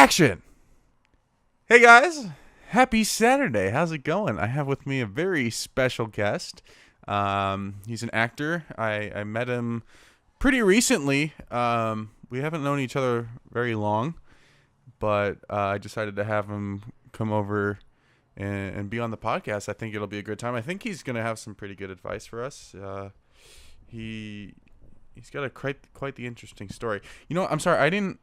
Action! Hey guys, happy Saturday. How's it going? I have with me a very special guest. He's an actor. I met him pretty recently. We haven't known each other very long, but I decided to have him come over and be on the podcast. I think it'll be a good time. I think he's going to have some pretty good advice for us. He's got a quite the interesting story. You know, I'm sorry, I didn't.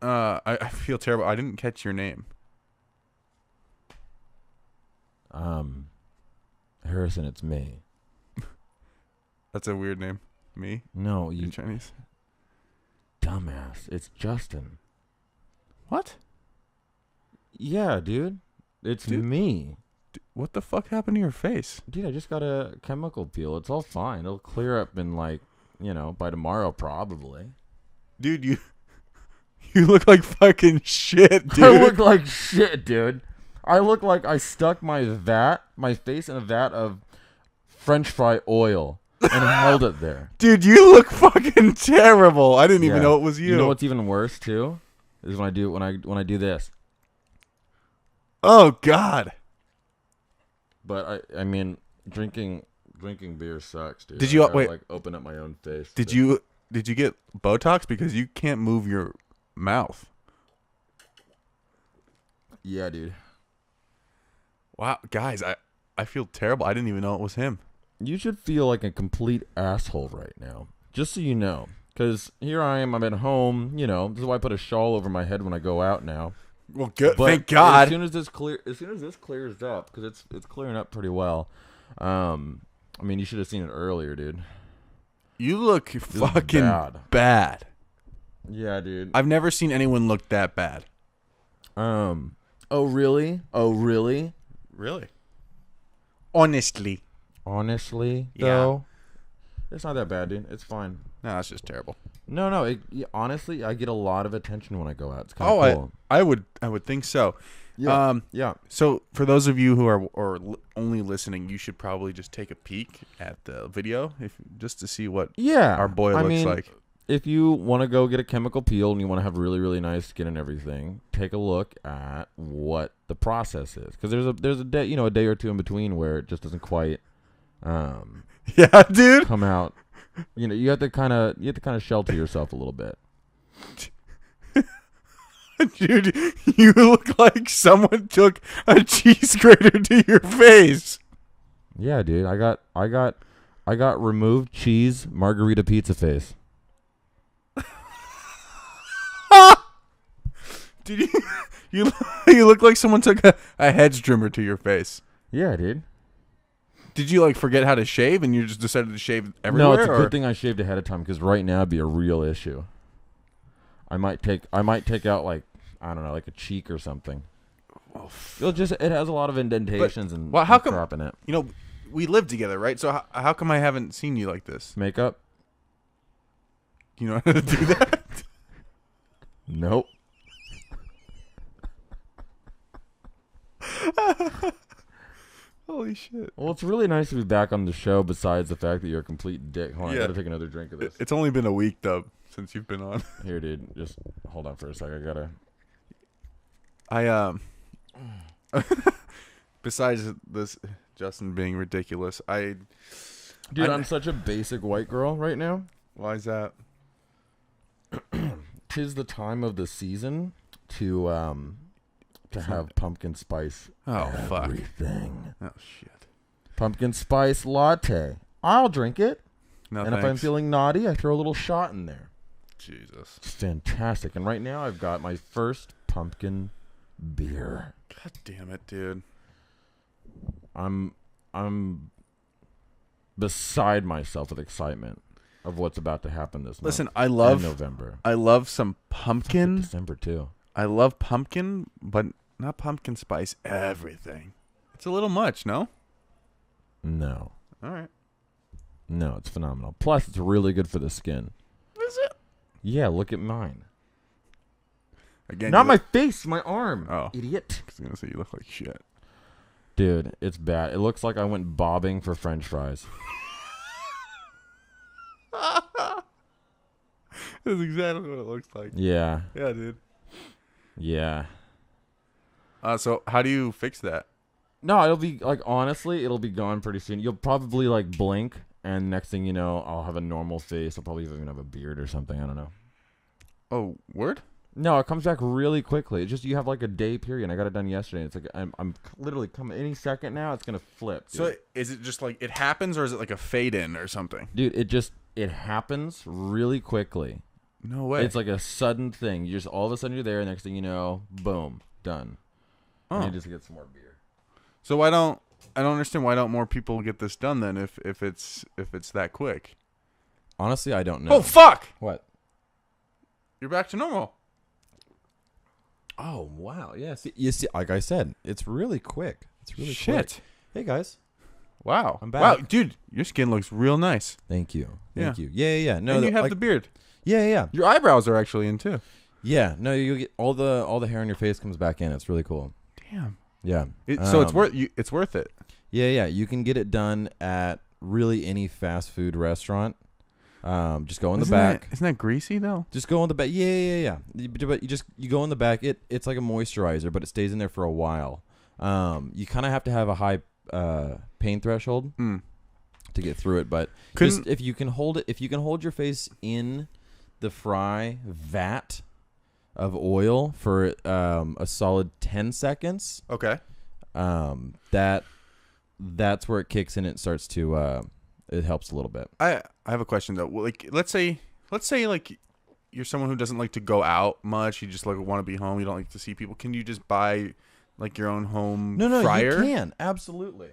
I feel terrible. I didn't catch your name. Harrison, it's me. That's a weird name. Me? No, You you Chinese? dumbass. It's Justin. What? Yeah, dude. It's Dude. me. What the fuck happened to your face? Dude, I just got a chemical peel. It's all fine. It'll clear up in by tomorrow probably. Dude, you look like fucking shit, dude. I look like shit, dude. I look like I stuck my face in a vat of French fry oil and held it there. Dude, you look fucking terrible. I didn't even Yeah. know it was you. You know what's even worse too? Is when I do this. Oh god. But I mean drinking beer sucks, dude. Did you- I gotta, wait. open up my own face? Did you get Botox because you can't move your mouth? Yeah, dude. Wow, guys, I feel terrible. I didn't even know it was him. You should feel like a complete asshole right now. Just so you know. Because here I am, I'm at home, this is why I put a shawl over my head when I go out now. Well, good. But Thank God. As soon as this clears up, because it's clearing up pretty well. I mean, you should have seen it earlier, dude. You look fucking bad. Yeah, dude. I've never seen anyone look that bad. Oh really? Really? Honestly. Honestly, Yeah. though, it's not that bad, dude. It's fine. No, that's just terrible. No. Honestly, I get a lot of attention when I go out. It's kind of cool. I would think so. Yeah. Yeah. So for those of you who are only listening, you should probably just take a peek at the video just to see what Yeah. our boy looks like. If you want to go get a chemical peel and you want to have really, really nice skin and everything, take a look at what the process is. Because there's a day, a day or two in between where it just doesn't quite Yeah, dude. come out. You have to kind of shelter yourself a little bit. Dude, you look like someone took a cheese grater to your face. Yeah, dude. I got removed cheese margarita pizza face. Dude, you look like someone took a hedge trimmer to your face. Yeah, dude. Did you forget how to shave and you just decided to shave everywhere? No, it's a or? good thing I shaved ahead of time because right now it'd be a real issue. I might take out I don't know, like a cheek or something. It has a lot of indentations and how come- crap in it. We live together, right? So how come I haven't seen you like this? Makeup? Do you know how to do that? Nope. Holy shit. Well, it's really nice to be back on the show besides the fact that you're a complete dick. Hold on, Yeah. I gotta take another drink of this. It's only been a week, though, since you've been on. Here, dude. Just hold on for a sec. I gotta... Besides this Justin being ridiculous, Dude, I- I'm such a basic white girl right now. why is that? 'Tis the time of the season to have pumpkin spice. Oh, fuck. Everything. Oh, shit. Pumpkin spice latte. I'll drink it. No, and thanks. if I'm feeling naughty, I throw a little shot in there. Jesus. It's fantastic. And right now, I've got my first pumpkin beer. God damn it, dude. I'm beside myself with excitement of what's about to happen this Listen, month. I love November. some pumpkin. December too. I love pumpkin, but not pumpkin spice everything. It's a little much, no? No. All right. No, it's phenomenal. Plus, it's really good for the skin. Is it? Yeah, look at mine. Again, Not you my face, my arm. Oh. Idiot. I was going to say you look like shit. Dude, it's bad. It looks like I went bobbing for French fries. That's exactly what it looks like. Yeah. Yeah, dude. Yeah. So how do you fix that? No, it'll be like honestly, it'll be gone pretty soon. You'll probably like blink, and next thing you know, I'll have a normal face. I'll probably even have a beard or something. I don't know. Oh, word? No, it comes back really quickly. It's just you have like a day period. I got it done yesterday. It's like I'm literally coming any second now. It's gonna flip. Dude. So is it just like it happens, or is it like a fade in or something? Dude, it happens really quickly. No way. It's like a sudden thing. You just all of a sudden you're there. Next thing you know, boom, done. Oh. I need just to get some more beer. So I don't understand why don't more people get this done then if it's that quick. Honestly, I don't know. Oh fuck! What? You're back to normal. Oh wow, yeah. See, you see, like I said, it's really quick. It's really quick. Shit. Hey guys, Wow. I'm back. Wow, dude, your skin looks real nice. thank you, Yeah. thank you. Yeah. No, and you have like, the beard. yeah. Your eyebrows are actually in too. Yeah, no, you get all the hair on your face comes back in. It's really cool. Damn. Yeah. So it's worth it. Yeah. You can get it done at really any fast food restaurant. Just go in the back. Isn't that greasy though? Just go in the back. Yeah. But you go in the back. It's like a moisturizer, but it stays in there for a while. You kind of have to have a high pain threshold to get through it. But just if you can hold your face in the fry vat of oil for a solid 10 seconds. Okay. That's where it kicks in. It starts to it helps a little bit. I have a question though. Well, like let's say like you're someone who doesn't like to go out much. You just like want to be home. You don't like to see people. Can you just buy like your own home fryer? You can absolutely.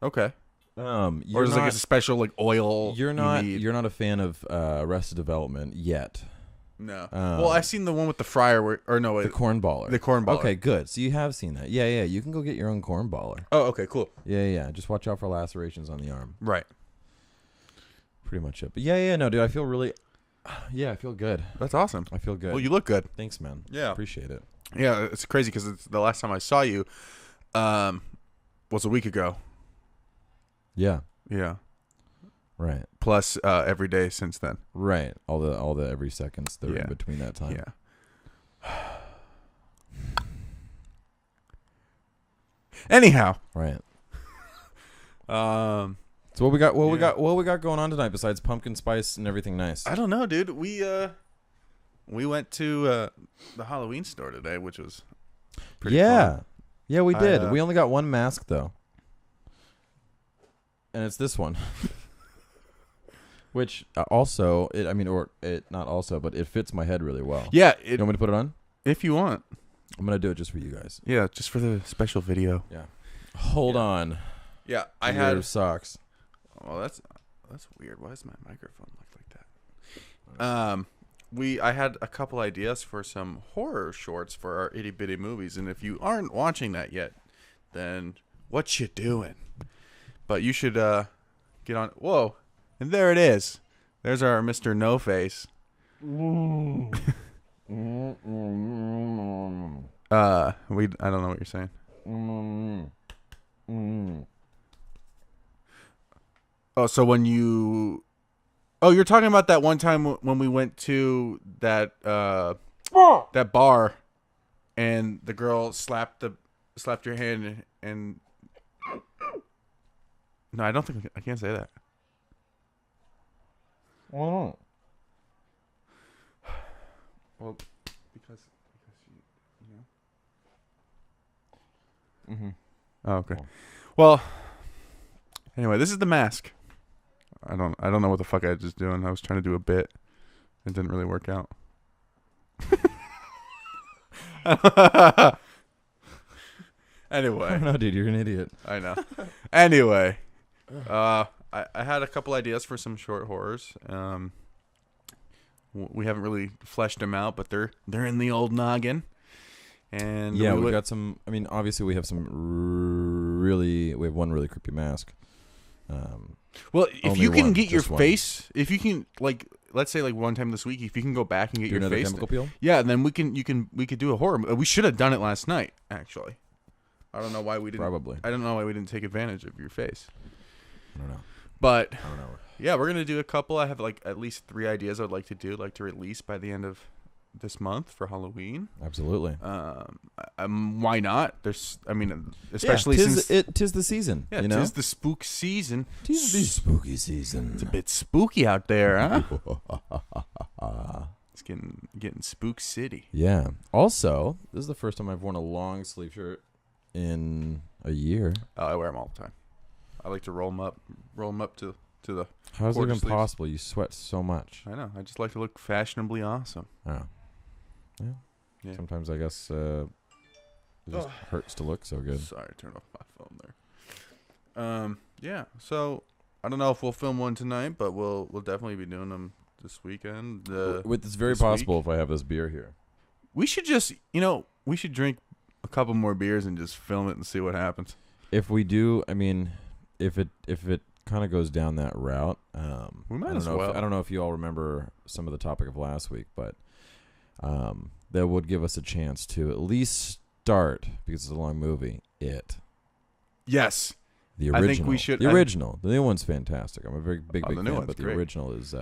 Okay. Or is it like a special like oil? You're not a fan of Arrested Development yet. No. Well, I've seen the one with the fryer the corn baller. The corn baller. Okay, good. So you have seen that. Yeah. You can go get your own corn baller. Oh, okay, cool. Yeah. Just watch out for lacerations on the arm. Right. Pretty much it. But yeah, no, dude, I feel really I feel good. That's awesome. I feel good. Well, you look good. Thanks, man. Yeah. Appreciate it. Yeah, it's crazy because it's the last time I saw you was a week ago. Yeah. Yeah. Right. Plus every day since then. Right. All the every seconds that are Yeah. in between that time. Yeah. Anyhow. Right. So what we got what we got going on tonight besides pumpkin spice and everything nice? I don't know, dude. We went to the Halloween store today, which was pretty fun. Yeah, we did. We only got one mask though. And it's this one. Which also, but it fits my head really well. Yeah. You want me to put it on? If you want. I'm going to do it just for you guys. Yeah, just for the special video. Yeah. Hold on. Yeah, I had socks. Oh, that's weird. Why does my microphone look like that? I had a couple ideas for some horror shorts for our itty bitty movies, and if you aren't watching that yet, then what you doing? But you should get on. Whoa, and there it is. There's our Mr. No Face. I don't know what you're saying. Oh, so when you... Oh, you're talking about that one time when we went to that that bar, and the girl slapped your hand and... No, I don't think I can't say that. Why not? Well, because you know. Mm-hmm. Oh, okay. Well, anyway, this is The Mask. I don't know what the fuck I was just doing. I was trying to do a bit. It didn't really work out. Anyway. I don't know, dude. You're an idiot. I know. Anyway, I had a couple ideas for some short horrors. We haven't really fleshed them out, but they're in the old noggin. And yeah, we've got some. I mean, obviously, we have we have one really creepy mask. Well, if you can get your face, if you can, like, let's say, like, one time this week, if you can go back and get your face, chemical peel? Yeah, then we could do a horror. We should have done it last night, actually. I don't know why we didn't. Probably. I don't know why we didn't take advantage of your face. I don't know. But I don't know. Yeah, we're gonna do a couple. I have like at least 3 ideas I'd like to release by the end of this month for Halloween. Absolutely. Why not? Especially since tis the season. Yeah, you know? tis the spook season. Tis the spooky season. It's a bit spooky out there, huh? It's getting spook city. Yeah. Also, this is the first time I've worn a long sleeve shirt in a year. I wear them all the time. I like to roll them up to the. How's it quarter even sleeves. possible? You sweat so much. I know. I just like to look fashionably awesome. Oh. Yeah. Sometimes I guess it just hurts to look so good. Sorry, I turned off my phone there. Yeah. So I don't know if we'll film one tonight, but we'll definitely be doing them this weekend. It's very this possible week. if I have this beer here. We should just, we should drink a couple more beers and just film it and see what happens. If we do, I mean, if it kind of goes down that route, we might I as well. I don't know if you all remember some of the topic of last week, but that would give us a chance to at least start, because it's a long movie, Yes. The original. I think we should. The original. The new one's fantastic. I'm a very big the new fan, one's but the great. original is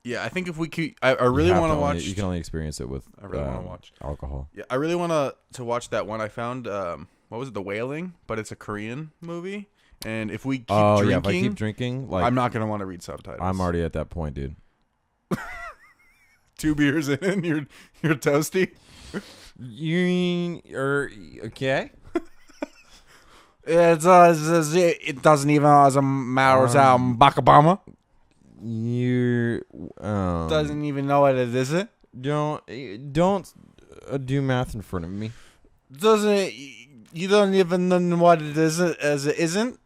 Yeah, I think if we could, I really want to watch. You can only experience it with I really want to watch alcohol. Yeah, I really want to watch that one I found. What was it? The Wailing, but it's a Korean movie. And if we keep drinking, yeah, if I keep drinking, like I'm not gonna want to read subtitles. I'm already at that point, dude. 2 beers in, you're toasty. You are okay? It doesn't even matter. Bakabama You doesn't even know what it is. It don't do math in front of me. doesn't. You don't even know what it is as it isn't.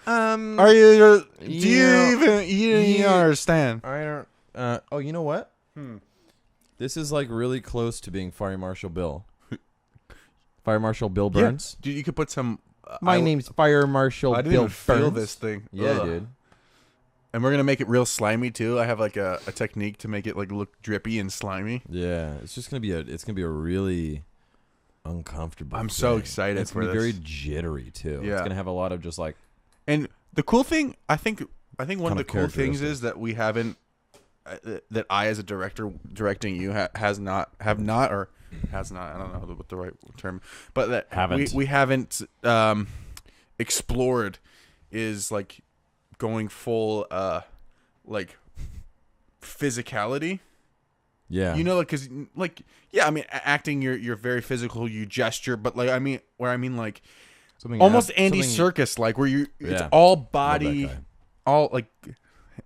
Are You you even understand? I don't. Oh, you know what? This is like really close to being Fire Marshal Bill. Fire Marshal Bill Burns. Dude, you could put some. My name's Fire Marshal I didn't Bill even feel Burns. this thing. Yeah, Ugh. dude. And we're gonna make it real slimy too. I have like a technique to make it like look drippy and slimy. Yeah, it's just gonna be a really uncomfortable. I'm so thing. excited It's for gonna be this. very jittery too. Yeah. It's gonna have a lot of just like. And the cool thing, I think one of Kind the of cool things characteristic. is that we haven't, that I as a director directing you have not. I don't know what the right term, but that Haven't. we haven't explored is like going full like physicality. Yeah. You know, like, cause like, yeah, I mean, acting, you're very physical, you gesture, but like, I mean, like Something almost ab- Andy something- Serkis, like where it's Yeah. all Love that body, guy. all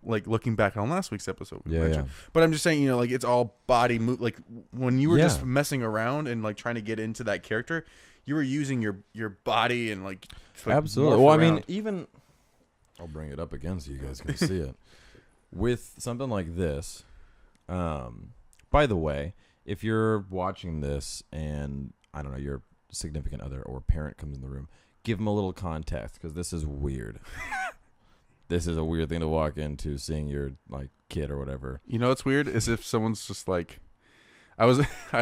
like looking back on last week's episode. we Yeah, mentioned. yeah. But I'm just saying, you know, like it's all body move. Like when you were Yeah. just messing around and like trying to get into that character, you were using your body and like Absolutely. morph Well, I mean, around. even I'll bring it up again so you guys can see it. With something like this, by the way, if you're watching this and I don't know, your significant other or parent comes in the room, give them a little context because this is weird. This is a weird thing to walk into, seeing your like kid or whatever. You know what's weird is if someone's just like, I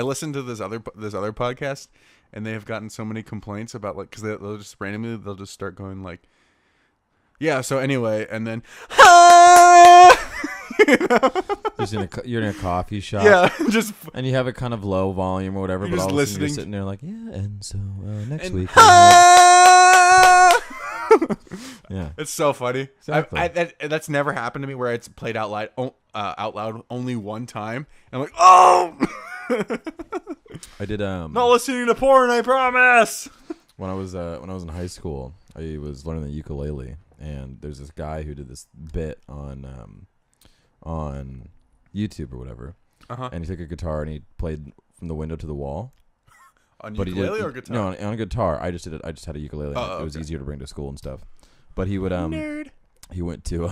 listened to this other podcast, and they have gotten so many complaints about like because they'll just randomly they'll just start going like, yeah. So anyway, and then you know? Just you're in a coffee shop, Yeah, just and you have it kind of low volume or whatever. You're But just all of a sudden you're listening. sitting there like, yeah. And so next and- week, we have- yeah. It's so funny. Exactly. That's never happened to me where it's played out loud only one time. And I'm like, oh, I did not listening to porn. I promise. when I was in high school, I was learning the ukulele, and there's this guy who did this bit on YouTube or whatever, and he took a guitar and he played from the window to the wall. On But ukulele he did, or guitar? No, on a guitar. I just did it. I just had a ukulele. Oh, It was okay. easier to bring to school and stuff. But he would Nerd. he went to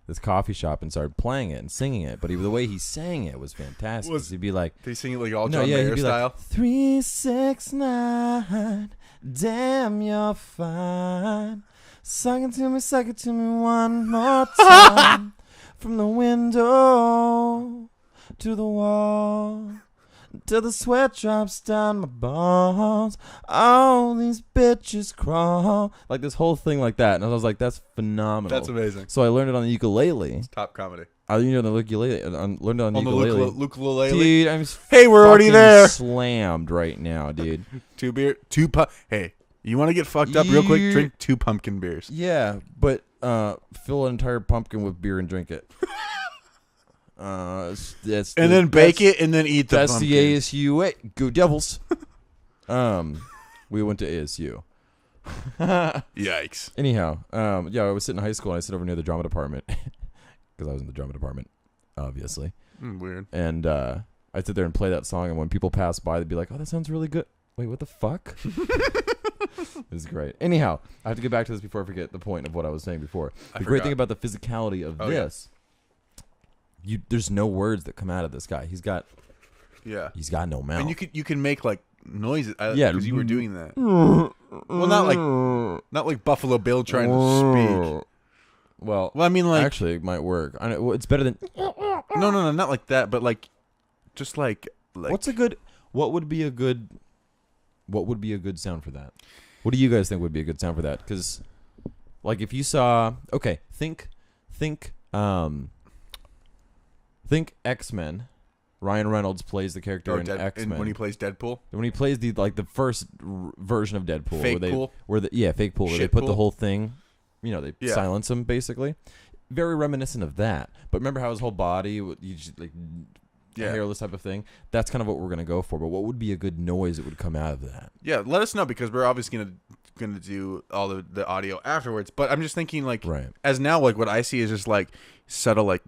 this coffee shop and started playing it and singing it. But the way he sang it was fantastic. He'd be like, They sing it like all no, John yeah, Mayer he'd be style. like 3, 6, 9. Damn, you're fine. Suck it to me one more time. From the window to the wall. till the sweat drops down my balls. All these bitches crawl. Like this whole thing like that. And I was like, that's phenomenal. That's amazing. So I learned it on the ukulele. It's top comedy. I learned it on the ukulele. Learned it on the ukulele. Ukulele. Dude, I'm hey, we're already there. Slammed right now, dude. Hey, you want to get fucked up real quick? Drink 2 pumpkin beers. Yeah, but fill an entire pumpkin with beer and drink it. Then bake it and then eat the that's pumpkin. the ASU way. Go Devils. We went to ASU. Yikes. Anyhow, yeah, I was sitting in high school and I sit over near the drama department because I was in the drama department, obviously. Weird. And I'd sit there and play that song, and when people pass by, they'd be like, "Oh, that sounds really good." Wait, what the fuck? It was great. Anyhow, I have to get back to this before I forget the point of what I was saying before. The great thing about the physicality of this, there's no words that come out of this guy. He's got no mouth. And you can make like noises. Yeah, because you were doing that. Well, not like Buffalo Bill trying to speak. Well, I mean, like, actually, it might work. I know, it's better than. No, not like that, but like, just like. What would be a good sound for that? What do you guys think would be a good sound for that? Because, like, if you saw, think X-Men. Ryan Reynolds plays the character in X-Men when he plays Deadpool. When he plays the first version of Deadpool, fake pool, where they Shit put pool. the whole thing, they silence him basically. Very reminiscent of that. But remember how his whole body, hairless type of thing. That's kind of what we're gonna go for. But what would be a good noise that would come out of that? Yeah, let us know because we're obviously gonna do all the audio afterwards. But I'm just thinking like, as now like what I see is just like subtle like.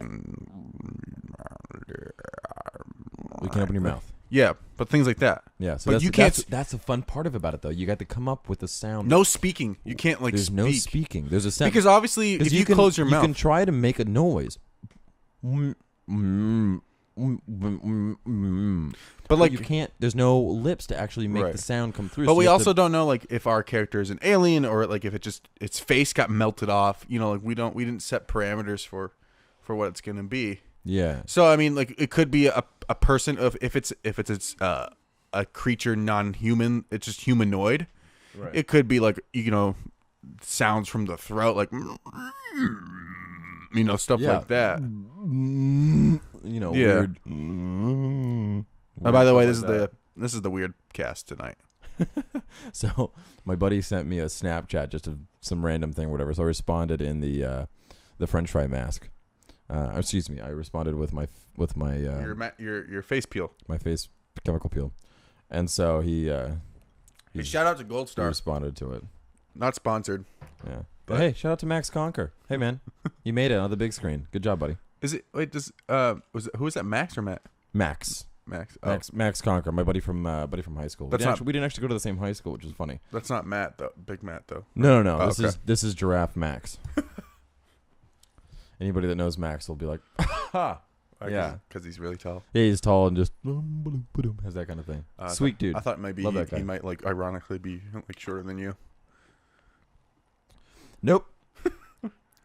You can open your mouth. Yeah, but things like that. Yeah, so that's the fun part about it, though. You got to come up with a sound. No speaking. You can't like. There's speak. no speaking. There's a sound because obviously if you close your mouth, you can try to make a noise. But like you can't. There's no lips to actually make the sound come through. But we also don't know like if our character is an alien or like if its face got melted off. Like we didn't set parameters for what it's gonna be. Yeah. So I mean, like it could be a person if it's a creature non-human, it's just humanoid. Right. It could be like sounds from the throat, like stuff like that. Weird. By the way, this is the weird cast tonight. So my buddy sent me a Snapchat, just some random thing, or whatever. So I responded in the French fry mask. Excuse me. I responded with my your face peel, my face chemical peel, and so he shout out to Gold Star. He responded to it. Not sponsored. Yeah, but hey, shout out to Max Conquer. Hey man, you made it on the big screen. Good job, buddy. Is it? Wait, who was that? Max or Matt? Max. Oh. Max Conquer, my buddy from high school. We didn't actually go to the same high school, which is funny. That's not Matt though. Big Matt though. No. Oh, This is Giraffe Max. Anybody that knows Max will be like, ha! Yeah, because he's really tall. Yeah, he's tall and just has that kind of thing. Sweet dude. I thought maybe he might like ironically be like shorter than you. Nope.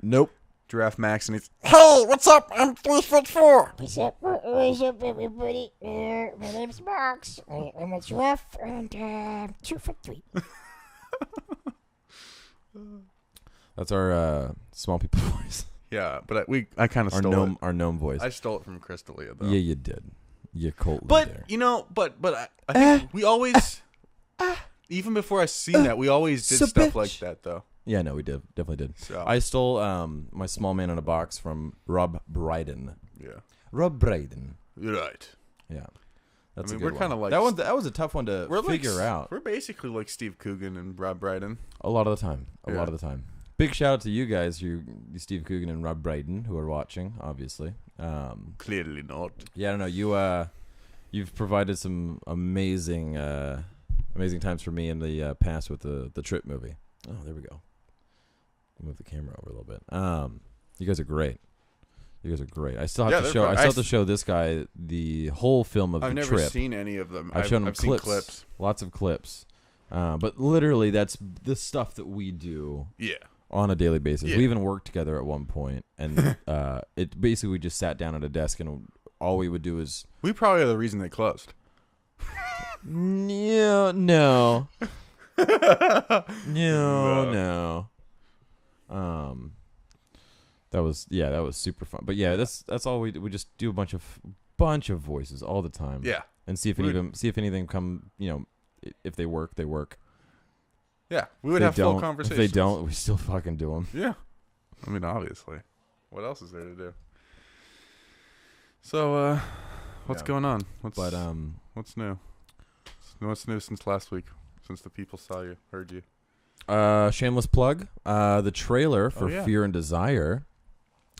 Nope. Giraffe Max and he's hey, what's up? I'm 3'4". What's up, everybody? My name's Max. I'm a giraffe and 2'3". That's our small people voice. Yeah, but I kind of stole it. Our gnome voice. I stole it from Crystalia, though. Yeah, you did. You coldly but there. But I think we always, even before I seen that, we always did stuff like that, though. Yeah, no, we did. Definitely did. So. I stole my small man in a box from Rob Brydon. Yeah. Rob Brydon. You're right. Yeah. That's we're kind of like that was a tough one to figure out. We're basically like Steve Coogan and Rob Brydon. A lot of the time. A lot of the time. Big shout out to you guys, Steve Coogan and Rob Brydon, who are watching, obviously. Clearly not. Yeah, I don't know. You've provided some amazing times for me in the past with the Trip movie. Oh, there we go. Move the camera over a little bit. You guys are great. I still have to show this guy the whole film of the Trip. I've never seen any of them. I've shown him clips. Lots of clips. But literally, that's the stuff that we do. Yeah. On a daily basis. Yeah. We even worked together at one point, and it basically we just sat down at a desk, and all we would do is we probably are the reason they closed. Yeah, no. No. That was super fun. But yeah, that's all we do. We just do a bunch of voices all the time. Yeah. And see if anything come, if they work, they work. Yeah. We would If have they full don't- conversations. If they don't, we still fucking do them. Yeah. I mean, obviously. What else is there to do? So, what's Yeah. going on? What's new? What's new since last week? Since the people saw you, heard you? Shameless plug. The trailer for yeah. Fear and Desire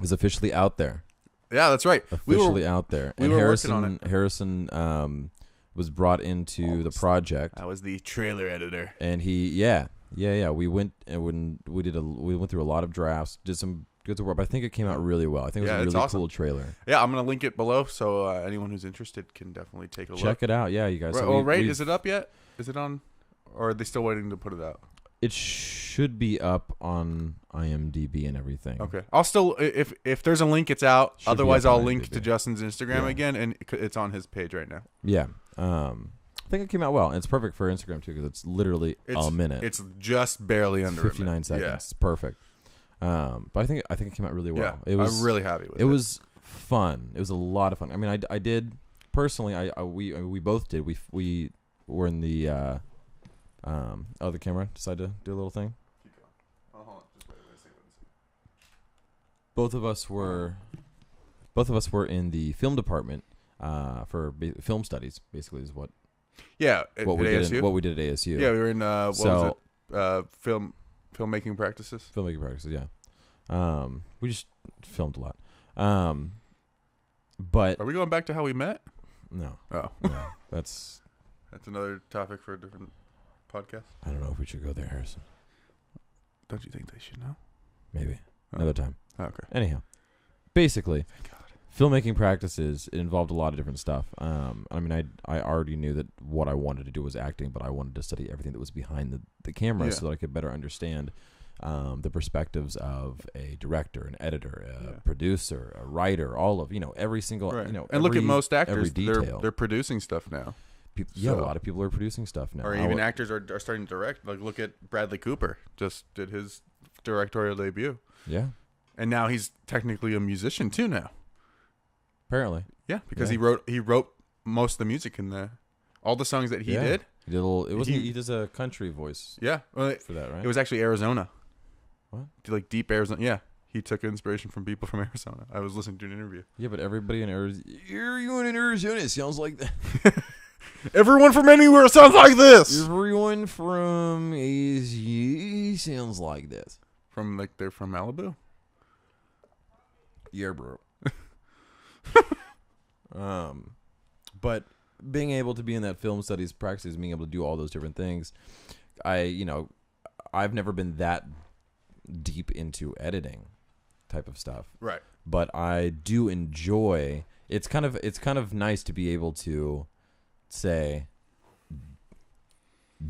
is officially out there. Yeah, that's right. Officially out there. we And were Harrison, working on it. Harrison was brought into the project, I was the trailer editor. and we went and we went through a lot of drafts, did some good work, but I think it came out really well. I think it Yeah, was a it's really awesome. cool trailer. Yeah, I'm gonna link it below, so anyone who's interested can definitely take a look. Check it out. Yeah, you guys. Right, So we- is it up yet? Is it on? Or are they still waiting to put it out? It should be up on IMDb and everything. Okay. I'll still, if there's a link, it's out. Should be Otherwise, up I'll on link IMDb. to Justin's Instagram Yeah. again, and it's on his page right now. Yeah. I think it came out well. And it's perfect for Instagram too because it's literally a minute. It's just barely under 59 a minute. seconds. Yeah. It's perfect. But I think it came out really well. Yeah, It was I'm really happy with it. it was fun. It was a lot of fun. I mean, I did personally. We both did. We were in the the camera decided to do a little thing. Keep going. Oh, hold on. Just wait a second. Both of us were in the film department for film studies. Basically, is what Yeah, at we ASU? did. What we did at ASU. Yeah, we were in what So- was it? Filmmaking practices. Filmmaking practices. Yeah. We just filmed a lot. But Are we going back to how we met? no, Oh, no, that's. that's another topic for a different podcast. I don't know if we should go there, Harrison. Don't you think they should know? Maybe Oh. another time. Okay. Anyhow, basically, Thank God. filmmaking practices, it involved a lot of different stuff. I mean, I already knew that what I wanted to do was acting, but I wanted to study everything that was behind the camera Yeah. so that I could better understand the perspectives of a director, an editor, a Yeah. producer, a writer, all of every single Right. and look at every- most every actors. detail. They're producing stuff now. Yeah, a So- lot of people are producing stuff now. Or even actors are starting to direct. Like, look at Bradley Cooper. Just did his directorial debut. Yeah, And now he's technically a musician, too, now. apparently. Yeah, because Yeah. he wrote most of the music in all the songs that he Yeah. did. He did a little. It wasn't. He- He does a country voice Yeah. Well, for that, right? it was actually Arizona. What? Like deep Arizona. Yeah. He took inspiration from people from Arizona. I was listening to an interview. Yeah, but everybody in Arizona. Everyone in Arizona sounds like that. Everyone from anywhere sounds like this. Everyone from ASU sounds like this. They're from Malibu. Yeah, bro. But being able to be in that film studies practices, being able to do all those different things, I've never been that deep into editing type of stuff. Right. But I do enjoy. It's kind of nice to be able to say,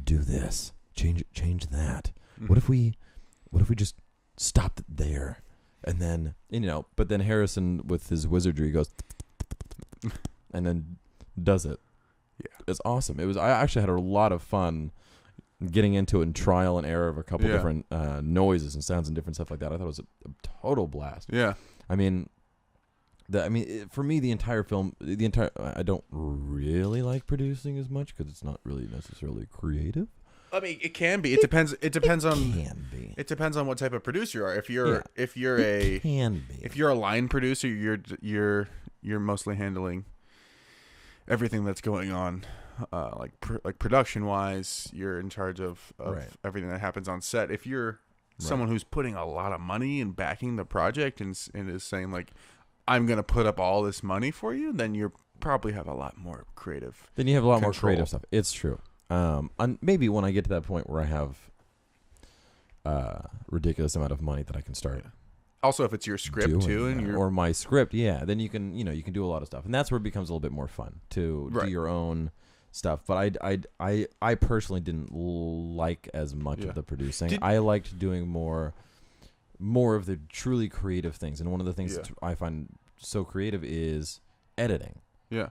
do this, change that. Mhm. What if we just stopped it there, and then but then Harrison with his wizardry goes, and then does it. Yeah. It's awesome. I actually had a lot of fun getting into it and trial and error of a couple Yeah. different noises and sounds and different stuff like that. I thought it was a total blast. Yeah. I mean, for me, the entire film, I don't really like producing as much because it's not really necessarily creative. I mean, it can be. It depends. It depends on. Can be. It depends on what type of producer you are. If Yeah. you're Can be. if you're a line producer, you're mostly handling everything that's going on, like production wise. You're in charge of Right. everything that happens on set. If you're someone who's putting a lot of money and backing the project and is saying like, I'm gonna put up all this money for you, then you probably have a lot more creative. Then you have a lot more control. creative stuff. It's true. Maybe when I get to that point where I have ridiculous amount of money that I can start Also, if it's your script doing too, and that, you're or my script, yeah, then you can do a lot of stuff, and that's where it becomes a little bit more fun to Right. do your own stuff. But I personally didn't like as much Yeah. of the producing. Did- I liked doing more of the truly creative things, and one of the things Yeah. that I find so creative is editing. yeah.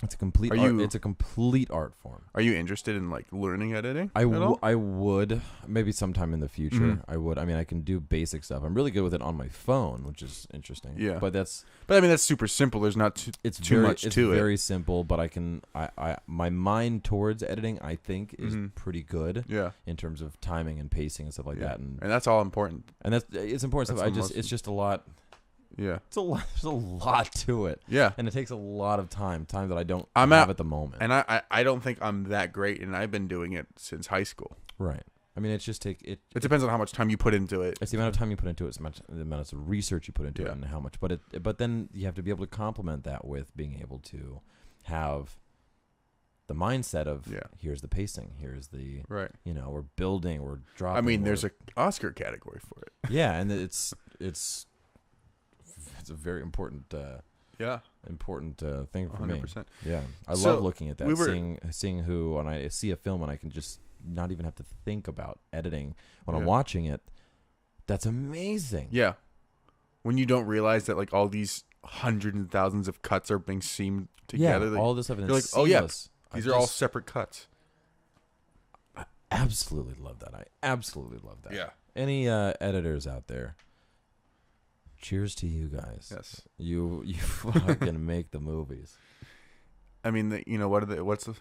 It's a complete. It's a complete art form. Are you interested in like learning editing? I would maybe sometime in the future. I would. I mean, I can do basic stuff. I'm really good with it on my phone, which is interesting. Yeah, but I mean that's super simple. There's not too much to it. It's very simple, but I can. My mind towards editing, I think, is pretty good. Yeah. In terms of timing and pacing and stuff like that, and that's all important. And it's important stuff. It's just a lot. Yeah, it's a lot. There's a lot to it. Yeah, and it takes a lot of time that I don't have at the moment. And I don't think I'm that great, and I've been doing it since high school. Right. I mean, it's just it depends on how much time you put into it. It's the amount of time you put into it, the amount of research you put into it, and how much. But then you have to be able to complement that with being able to have the mindset of here's the pacing, here's the we're building, we're dropping. I mean, there's an Oscar category for it. Yeah, and it's a very important important thing for 100%. Me. Yeah, I love looking at that, seeing who when I see a film and I can just not even have to think about editing when I'm watching it. That's amazing. Yeah, when you don't realize that like all these hundreds and thousands of cuts are being seamed together. Yeah, all this stuff. You're like, seamless. These are all separate cuts. I absolutely love that. Yeah. Any editors out there? Cheers to you guys. Yes. You fucking make the movies. I mean, what's the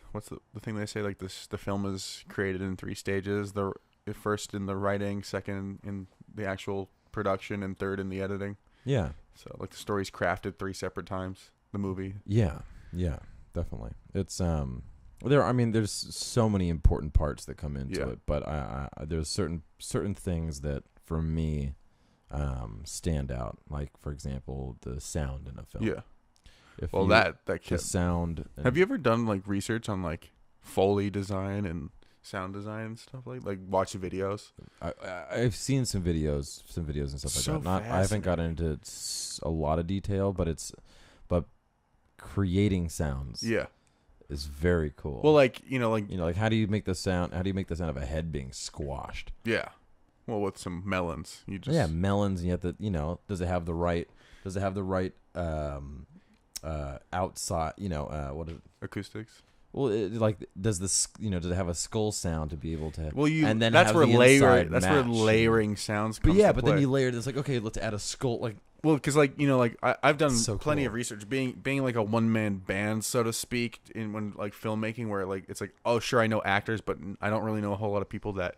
thing they say? Like the film is created in 3 stages. The first in the writing, second in the actual production, and third in the editing. Yeah. So like the story's crafted 3 separate times. The movie. Yeah. Yeah. Definitely. It's there's so many important parts that come into it, but there's certain things that for me stand out, like for example the sound in a film. The sound. Have you ever done like research on like Foley design and sound design and stuff like watch videos? I've seen some videos and stuff like that. I haven't gotten into a lot of detail, but creating sounds is very cool. Well, like how do you make the sound of a head being squashed? Yeah. Well, with some melons, melons. And you have to, does it have the right outside, what is it? Acoustics. Well, does it have a skull sound to be able to? Well, and then that's where layering sounds. But yeah, but then you layer this like, okay, let's add a skull. Like, well, because I've done plenty of research, being like a one-man band, so to speak, when like filmmaking, where like it's like, oh sure, I know actors, but I don't really know a whole lot of people that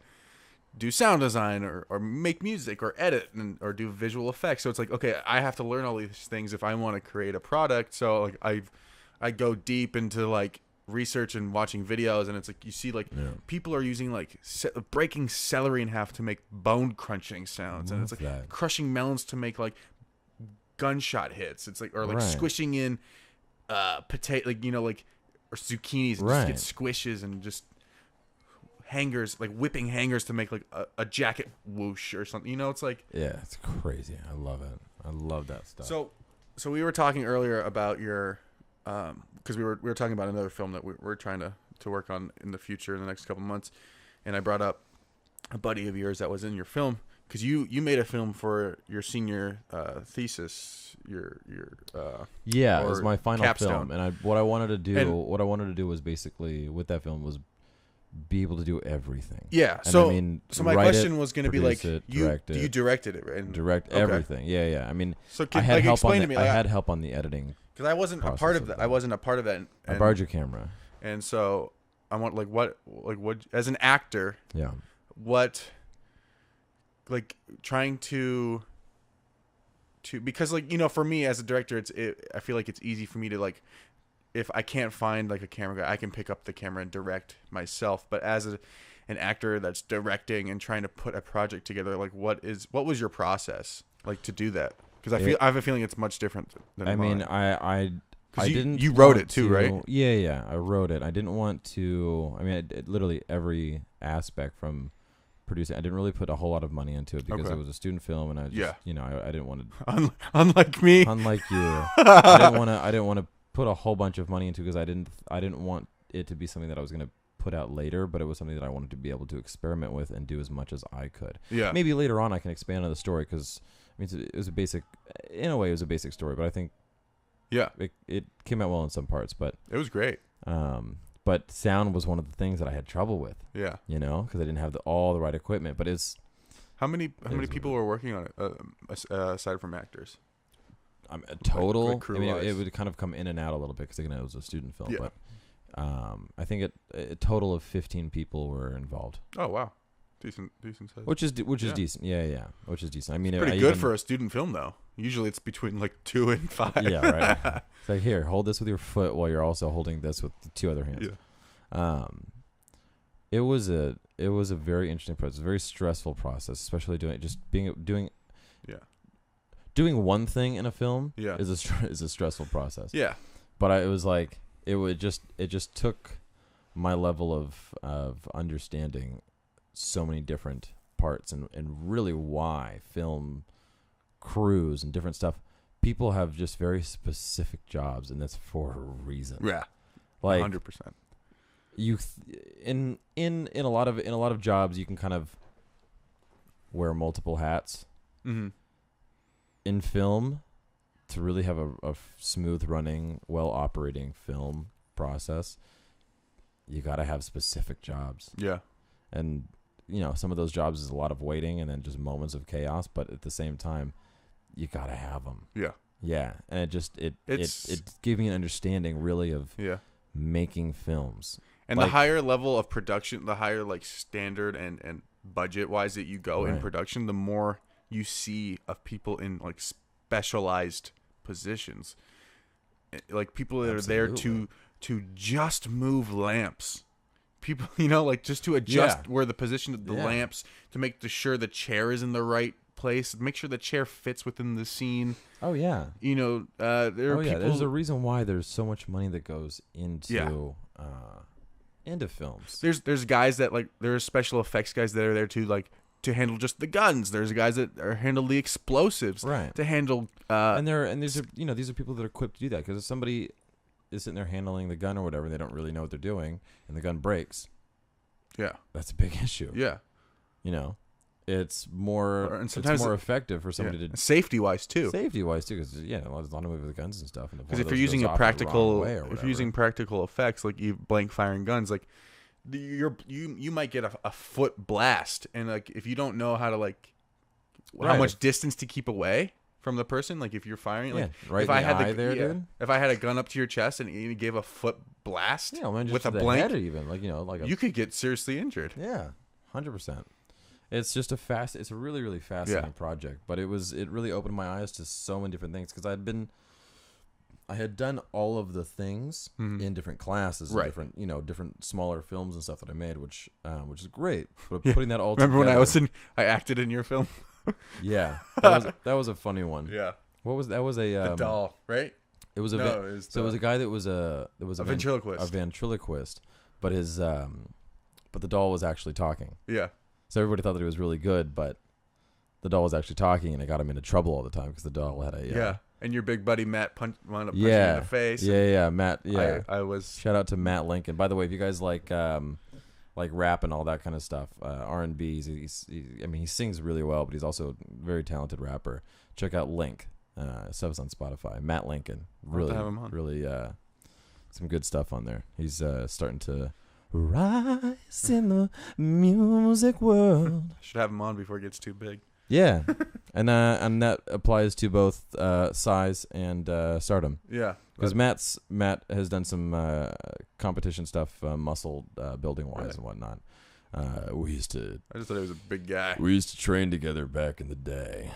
do sound design or make music or edit or do visual effects. So it's like, okay, I have to learn all these things if I want to create a product. So like I go deep into like research and watching videos, and it's like you see like people are using like breaking celery in half to make bone crunching sounds, and it's like crushing melons to make like gunshot hits. It's like, or like squishing in potato, like or zucchinis, and just get squishes, and just hangers, like whipping hangers to make like a jacket whoosh or something. It's like, it's crazy. I love it. I love that stuff. So we were talking earlier about your because we were talking about another film that we're trying to work on in the future in the next couple months, and I brought up a buddy of yours that was in your film, because you made a film for your senior thesis, it was my final capstone. film, and what I wanted to do was basically with that film was be able to do everything. Yeah. And so my question was going to be like, you directed it, right? And direct everything. Yeah. I mean, so I had help on I had help on the editing, because I wasn't a part of that. I wasn't a part of that. And I borrowed your camera, and so I want what as an actor. Yeah. What, like, trying to because like for me as a director, I feel like it's easy for me to like, if I can't find like a camera guy, I can pick up the camera and direct myself. But as an actor that's directing and trying to put a project together, like what was your process like to do that? Because I have a feeling it's much different than mine. I didn't. You wrote it too, right? Yeah. I wrote it. I didn't want to. I mean, literally every aspect from producing. I didn't really put a whole lot of money into it because it was a student film, and I just, I didn't want to. Unlike me. Unlike you, I didn't want to put a whole bunch of money into, because I didn't want it to be something that I was going to put out later, but it was something that I wanted to be able to experiment with and do as much as I could. Yeah. Maybe later on I can expand on the story, because it was a basic, in a way it was a basic story, but I think Yeah. It came out well in some parts, but It was great. sound was one of the things that I had trouble with. Yeah. You know, because I didn't have all the right equipment. But it's How many is people what were working on it aside from actors? a total. like crew-wise. it would kind of come in and out a little bit because again, it was a student film. Yeah. But I think a total of 15 people were involved, Oh wow, decent size. which is Yeah. decent. Yeah, which is decent. I mean, Pretty I good even- for a student film though. Usually it's between like 2 and 5. Yeah, right. It's like, here, hold this with your foot while you're also holding this with the 2 other hands. Yeah. It was a very interesting process, a very stressful process, especially doing one thing in a film. Yeah. is a stressful process. Yeah. But it was like it just took my level of understanding so many different parts and really why film crews and different stuff. People have just very specific jobs, and that's for a reason. Yeah. Like 100%. in a lot of jobs, you can kind of wear multiple hats. Mm-hmm. In film, to really have a smooth running, well operating film process, you got to have specific jobs. Yeah. And some of those jobs is a lot of waiting and then just moments of chaos, but at the same time, you got to have them. Yeah. Yeah, and It's- it gave me an understanding really of Yeah. making films. And Like- the higher level of production, the higher like standard and budget wise that you go in Right. production, the more you see of people in like specialized positions. Like people that are there to just move lamps. People, like just to adjust Yeah. where the position of the Yeah. lamps, to make sure the chair is in the right place, make sure the chair fits within the scene. Oh yeah. There are people. There's a reason why there's so much money that goes into films. There's guys that like there's special effects guys that are there to handle just the guns. There's guys that handle the explosives. Right. To handle And these are people that are equipped to do that, because if somebody is sitting there handling the gun or whatever, they don't really know what they're doing, and the gun breaks, yeah. that's a big issue. Yeah. It's more And it's sometimes more effective for somebody to safety wise too. safety wise too, because there's a lot of movies with guns and stuff. Because if you're using if you're using practical effects like you blank firing guns, like you might get a foot blast, and like if you don't know how to how much distance to keep away from the person, like if you're firing, like right if in I the had eye there, dude. if I had a gun up to your chest and you gave a foot blast Just with a to the blank, head even like you could get seriously injured. 100%. It's just it's a really, really fascinating project, but it really opened my eyes to so many different things, because I had done all of the things in different classes, and different smaller films and stuff that I made, which is great. But putting that all Remember together, when I acted in your film? yeah, that was a funny one. Yeah, What was that? Was a the doll, right? It was a No, it was a guy that was a ventriloquist. a ventriloquist, but but the doll was actually talking. Yeah. So everybody thought that it was really good, but the doll was actually talking, and it got him into trouble all the time because the doll had a Yeah. And your big buddy Matt wound up punching you in the face. Yeah, Matt. Yeah, I was. shout out to Matt Lincoln. By the way, if you guys like rap and all that kind of stuff, R&B, he sings really well, but he's also a very talented rapper. Check out Link. Stuff's on Spotify. Matt Lincoln, really, have him on. really, some good stuff on there. He's starting to rise in the music world. Should have him on before it gets too big. Yeah, and that applies to both size and stardom. Yeah. Because Matt has done some competition stuff, muscle building wise and whatnot. I just thought he was a big guy. We used to train together back in the day.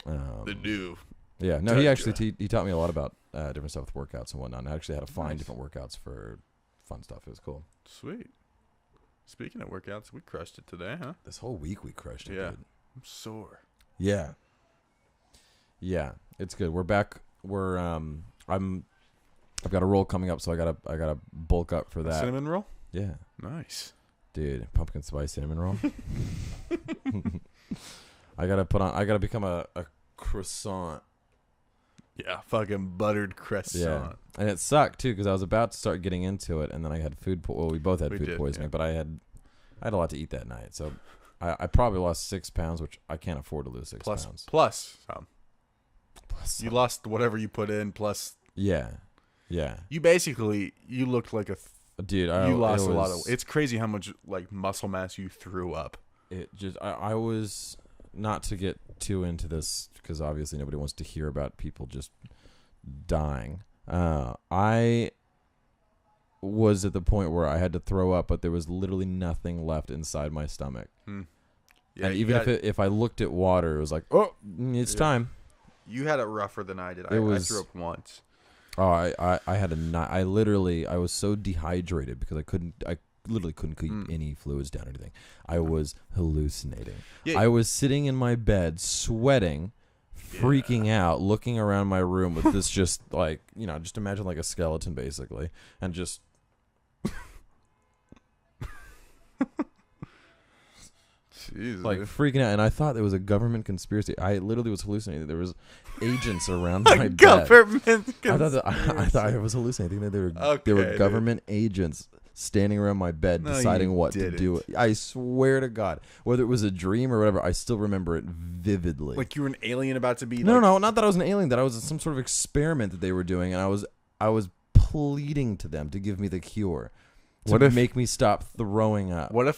The new. Yeah, no, he actually he taught me a lot about different stuff with workouts and whatnot. And I actually had to find different workouts for fun stuff. It was cool. Sweet. Speaking of workouts, we crushed it today, huh? This whole week we crushed it. Yeah. Dude. I'm sore. Yeah. Yeah, it's good. We're back. I've got a roll coming up, so I gotta bulk up for that. Cinnamon roll? Yeah. Nice. Dude, pumpkin spice cinnamon roll. I gotta become a croissant. Yeah, fucking buttered croissant. Yeah, and it sucked too because I was about to start getting into it, and then I had food. We both had food poisoning, but I had a lot to eat that night, so I probably lost 6 pounds, which I can't afford to lose 6 pounds. Plus some. You lost whatever you put in plus. Yeah. You basically looked like Dude, you lost a lot of. It's crazy how much like muscle mass you threw up. It just I was, not to get too into this because obviously nobody wants to hear about people just dying. I was at the point where I had to throw up, but there was literally nothing left inside my stomach. Yeah, and even if I looked at water, it was like, oh, it's time. You had it rougher than I did. I threw up once. Oh, I had I was so dehydrated because I literally couldn't keep any fluids down or anything. I was hallucinating. Yeah. I was sitting in my bed, sweating, freaking out, looking around my room with this just like, just imagine like a skeleton basically, and just Jesus. like freaking out. And I thought there was a government conspiracy. I literally was hallucinating. There was agents around my bed. Government. I thought I was hallucinating. That there were government agents standing around my bed deciding what to do. I swear to God, whether it was a dream or whatever, I still remember it vividly. Like you were an alien about to be. No, not that I was an alien. That I was some sort of experiment that they were doing, and I was pleading to them to give me the cure to make me stop throwing up. What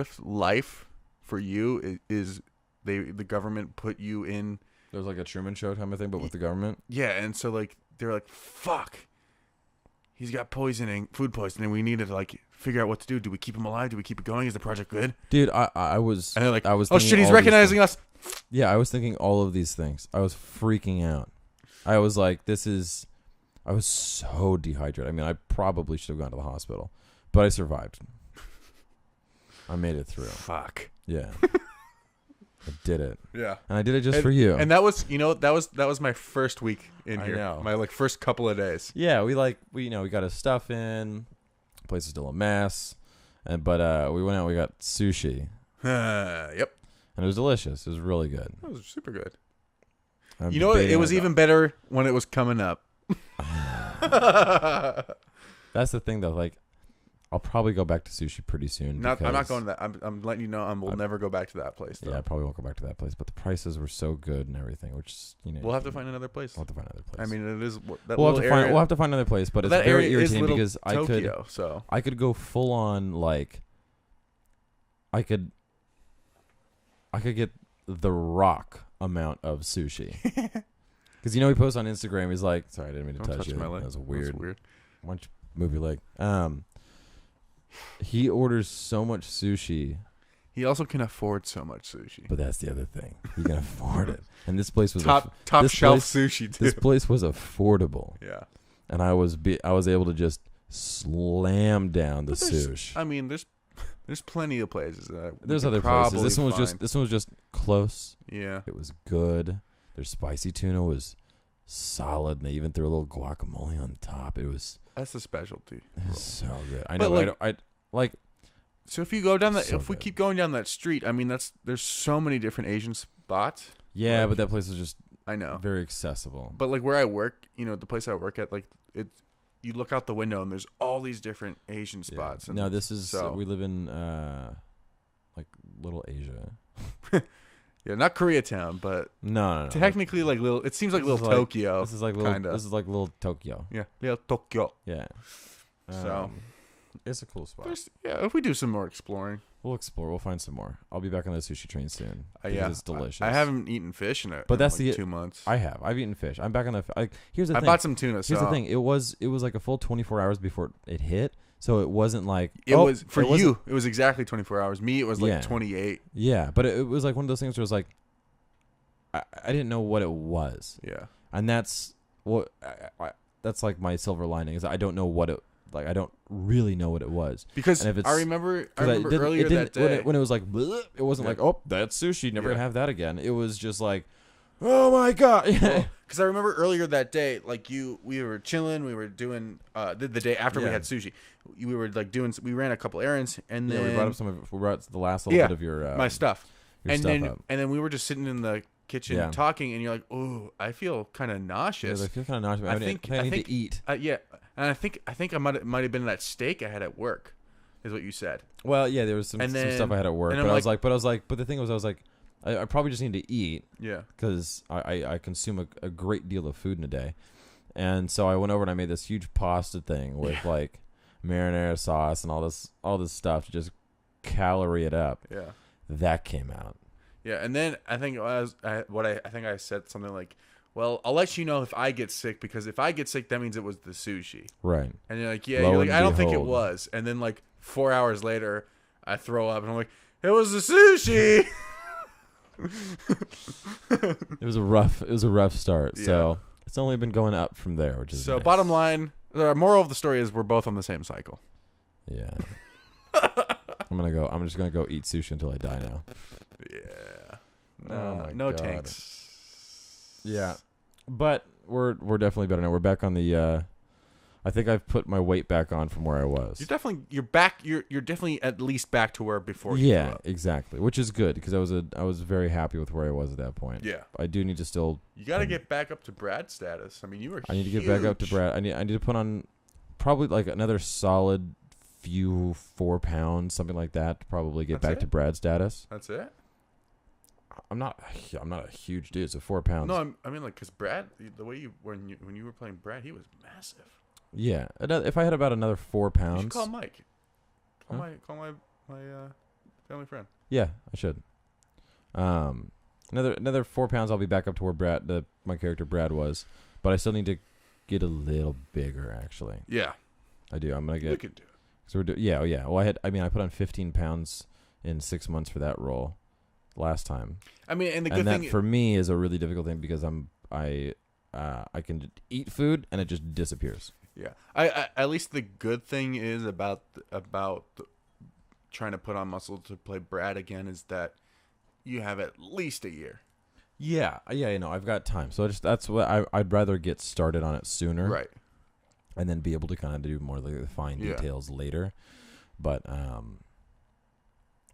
if life for you is the government put you in? There was like a Truman Show kind of thing, but with the government. Yeah, and so like they're like, fuck. He's got food poisoning. We need to like figure out what to do. Do we keep him alive? Do we keep it going? Is the project good? Dude, I was. And they're like, I was. Oh shit, he's recognizing us. Yeah, I was thinking all of these things. I was freaking out. I was like, I was so dehydrated. I mean, I probably should have gone to the hospital, but I survived. I made it through. Fuck. Yeah. I did it. Yeah. And I did it just for you. And that was, that was my first week in here. I know. My like first couple of days. Yeah, we got his stuff in. The place is still a mess. But we went out, we got sushi. Yep. And it was delicious. It was really good. It was super good. I'm You know, it was even better when it was coming up. That's the thing though, like I'll probably go back to sushi pretty soon. I'm not going to that. I'm letting you know we'll never go back to that place. Though. Yeah, I probably won't go back to that place. But the prices were so good and everything, which we'll have to find another place. We'll have to find another place. I mean, it is that we'll little area. We'll have to find another place, but it's that very area irritating is because Tokyo, I could go full on like I could get the Rock amount of sushi. Because he posts on Instagram. He's like, sorry, I didn't mean to touch you. My leg. That was weird. Why don't you move your leg? He orders so much sushi. He also can afford so much sushi. But that's the other thing. He can afford it. And this place was top shelf sushi too. This place was affordable. Yeah. And I was able to just slam down the sushi. I mean, there's plenty of places. There's other places. This one was just close. Yeah. It was good. Their spicy tuna was solid, and they even threw a little guacamole on top. That's a specialty. It was so good. I But know. like, So if you go down that, So if we good. keep going down that street, I mean, there's so many different Asian spots. Yeah, Like, but that place is just I know. very accessible. But like where I work, the place I work at, like you look out the window and there's all these different Asian spots. Yeah. No, this is so- we live in like Little Asia. Yeah, not Koreatown, but No. technically like little. It seems like This little is like- Tokyo. This is like little. kinda. This is like little Tokyo. Yeah, little Tokyo. Yeah. So- it's a cool spot. If we do some more exploring. We'll explore. We'll find some more. I'll be back on the sushi train soon. Because Yeah, it's delicious. I haven't eaten fish in But that's like the- 2 months. I've eaten fish. I'm back on the. Here's the I thing. bought some tuna. Here's So the thing. It was like a full 24 hours before it hit. So it wasn't like it was for it wasn't- you. It was exactly 24 hours. Me, it was like Yeah. 28. Yeah, but it was like one of those things where it was like I didn't know what it was, Yeah. and that's what that's like my silver lining is I don't know what it like. I don't really know what it was. Because And if it's- I remember Because earlier that day. when it was like bleh, it wasn't Yeah. like, oh, that's sushi, never Yeah. gonna have that again. It was just like, oh my god. Because I remember earlier that day, like we were chilling, we were doing the day after we Yeah. had sushi. We were like we ran a couple errands, and Yeah, then we brought the last little Yeah, bit of your my stuff, your and stuff then up. and then we were just sitting in the kitchen Yeah. talking, and you're like, oh, I feel kind of Yeah, nauseous. I feel kind of nauseous. I I think- need I think- to eat. Yeah, and I think I might have been that steak I had at work, is what you said. Well, yeah, there was some And stuff then- I had at work, and but I'm I was like, but the thing was, I was like, I probably just need to eat Yeah. because I consume a great deal of food in a day. And so I went over and I made this huge pasta thing with like marinara sauce and all this stuff to just calorie it up. Yeah. That came out. Yeah, and then I think I think I said something like, "Well, I'll let you know if I get sick because if I get sick, that means it was the sushi." Right. And you're like, "Yeah," Lo you're like, and "I don't think it behold. was." And then like 4 hours later, I throw up and I'm like, "It was the sushi." It was a rough start. Yeah. So it's only been going up from there, which is So nice. bottom line, the moral of the story is we're both on the same cycle. Yeah. I'm just gonna go eat sushi until I die now. Yeah. Oh my no God. tanks. Yeah. But we're definitely better now. We're back on the I think I've put my weight back on from where I was. You're back. You're definitely at least back to where before. You Yeah, grew up. exactly. Which is good because I was very happy with where I was at that point. Yeah. I do need to still You got to get back up to Brad status. I mean, you were. I need to get back up to huge. Brad. I need to put on probably like another solid few 4 pounds, something like that, to probably get That's back it? to Brad status. That's it. I'm not a huge dude, so 4 pounds. No, I mean like because Brad, the way when you were playing Brad, he was massive. Yeah, if I had about another 4 You pounds. should call Mike. Call Huh? my family friend. Yeah, I should. Another 4 pounds, I'll be back up to where my character Brad was, but I still need to get a little bigger. Actually, Yeah, I do. I'm gonna you get. could do it. So we're yeah, oh yeah. Well, I put on 15 pounds in 6 months for that role last time, I mean, and the good and that thing for me is a really difficult thing because I can eat food and it just disappears. Yeah, I at least the good thing is about trying to put on muscle to play Brad again is that you have at least a year. Yeah, you know, I've got time, so that's what I'd rather get started on it sooner, Right. and then be able to kind of do more of the fine Yeah. details later. But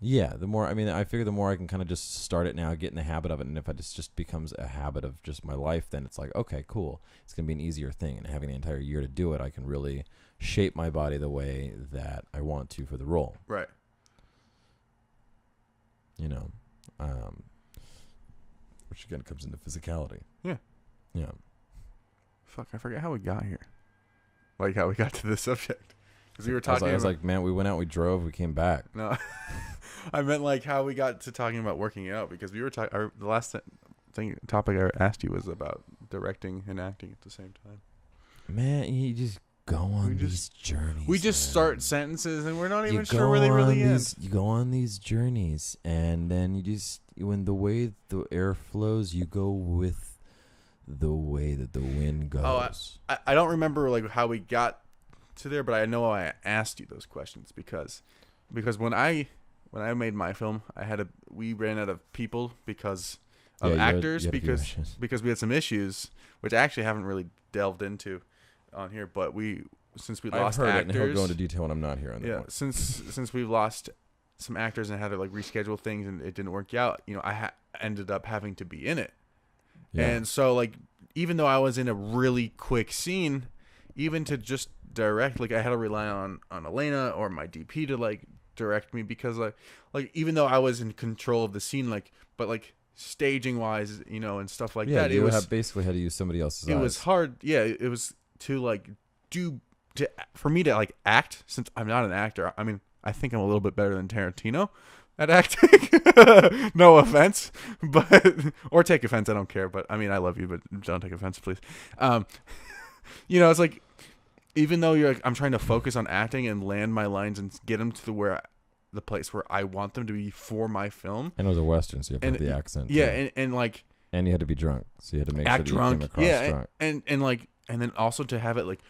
yeah, I figure the more I can kind of just start it now, get in the habit of it, and if it just becomes a habit of just my life, then it's like, okay, cool, it's gonna be an easier thing, and having the entire year to do it, I can really shape my body the way that I want to for the role. Right. You know, which again comes into physicality. Yeah. Yeah. Fuck, I forget how we got here. Like how we got to this subject. Because we were I was, talking I was about, like, man, we went out, we drove, we came back. no, I meant like how we got to talking about working out because we were talking. The last topic I asked you was about directing and acting at the same time. Man, you just go on these journeys. We just man. start sentences and we're not You even sure where they go really on end. You go on these journeys, and then when the way the air flows, you go with the way that the wind goes. I don't remember like how we got to there, but I know I asked you those questions because when I made my film, we ran out of people because of Yeah, actors you had a few because issues. because we had some issues which I actually haven't really delved into on here, but since we I've lost heard it, actors, and he'll go into detail when I'm not here on the yeah, point. since we've lost some actors and had to like reschedule things and it didn't work out, you know, I ended up having to be in it. Yeah. And so, like, even though I was in a really quick scene, even to just direct, like, I had to rely on Elena or my DP to, like, direct me because, like even though I was in control of the scene, like, but, like, staging-wise, you know, and stuff like that, you it was basically had to use somebody else's it eyes. was hard. Yeah, it was to, like, for me to, like, act, since I'm not an actor. I mean, I think I'm a little bit better than Tarantino at acting. No offense, but or take offense. I don't care. But I mean, I love you, but don't take offense, please. You know, it's like even though you're like, I'm trying to focus on acting and land my lines and get them to the place where I want them to be for my film. And it was a Western, so you have to And have the accent. Yeah, too. and like and you had to be drunk, so you had to make act sure that drunk. you came across drunk. And like and then also to have it like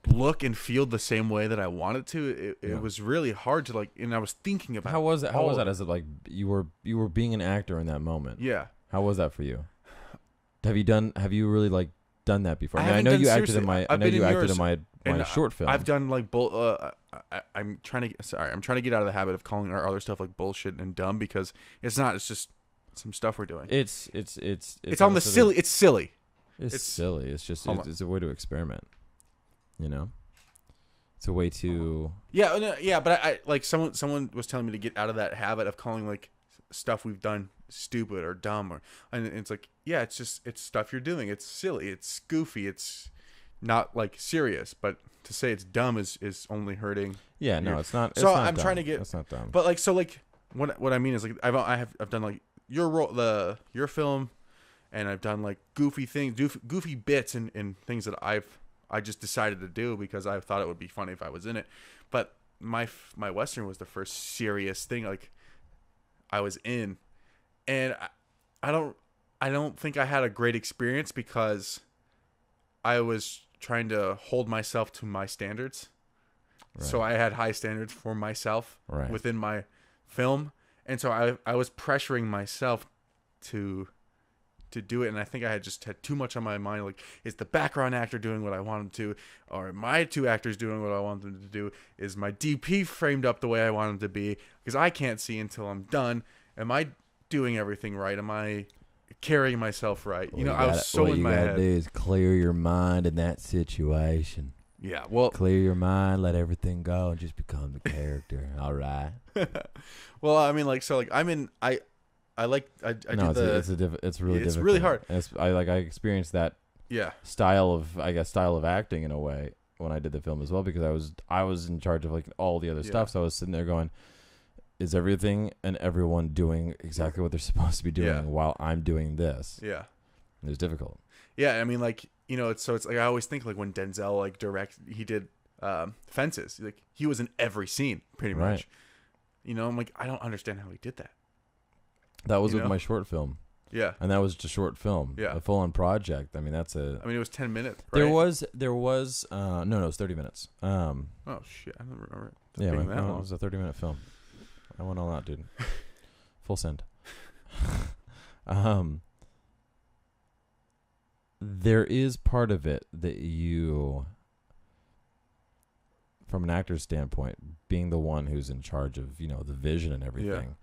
look and feel the same way that I wanted to. It was really hard to like, and I was thinking about How was it? How all was of that? As it like you were being an actor in that moment? Yeah. How was that for you? Have you really like done that before? I mean, I haven't know done- you acted seriously, in my. I I've know been you in acted yours, in my and short film. I've done like I'm trying to get out of the habit of calling our other stuff like bullshit and dumb because it's not. It's just some stuff we're doing. It's on the silly. It's silly. It's silly. It's just Hold on. it's a way to experiment. You know, it's a way to. Yeah, no, yeah, but I like someone was telling me to get out of that habit of calling like stuff we've done stupid or dumb, or and it's like, yeah, it's just it's stuff you're doing. It's silly. It's goofy. It's not like serious. But to say it's dumb is only hurting. Yeah, no, it's not. So it's not I'm dumb. trying to get. It's not dumb. But like, so like, what I mean is like, I've done like your film, and I've done like goofy things, goofy bits and things that I just decided to do because I thought it would be funny if I was in it. But my Western was the first serious thing like I was in, and I don't think I had a great experience because I was trying to hold myself to my standards. Right. So I had high standards for myself Right. within my film, and so I was pressuring myself to do it, and I think I had too much on my mind. Like, is the background actor doing what I want him to, or my two actors doing what I want them to do? Is my DP framed up the way I want him to be? Because I can't see until I'm done. Am I doing everything right? Am I carrying myself right? I was so in my head. What you gotta do is clear your mind in that situation. Yeah, well, Clear your mind, let everything go, and just become the character. All right. well, I mean, like, so, like, I'm in. I No, do the. it's really it's difficult. really hard. I experienced that Yeah, style of acting in a way when I did the film as well, because I was in charge of like all the other stuff. So I was sitting there going, is everything and everyone doing exactly what they're supposed to be doing while I'm doing this? yeah. It was difficult. Yeah, I mean, like, it's like I always think like when Denzel like he did Fences, like he was in every scene pretty much. I'm like, I don't understand how he did that. That was with my short film. Yeah, And that was just a short film. Yeah. A full-on project. I mean, it was 10 minutes. Right? There was no, it was 30 minutes. Oh shit, I don't remember. Yeah, being it that long. was a 30-minute film. I went all out, dude. Full send. There is part of it that you, from an actor's standpoint, being the one who's in charge of, the vision and everything,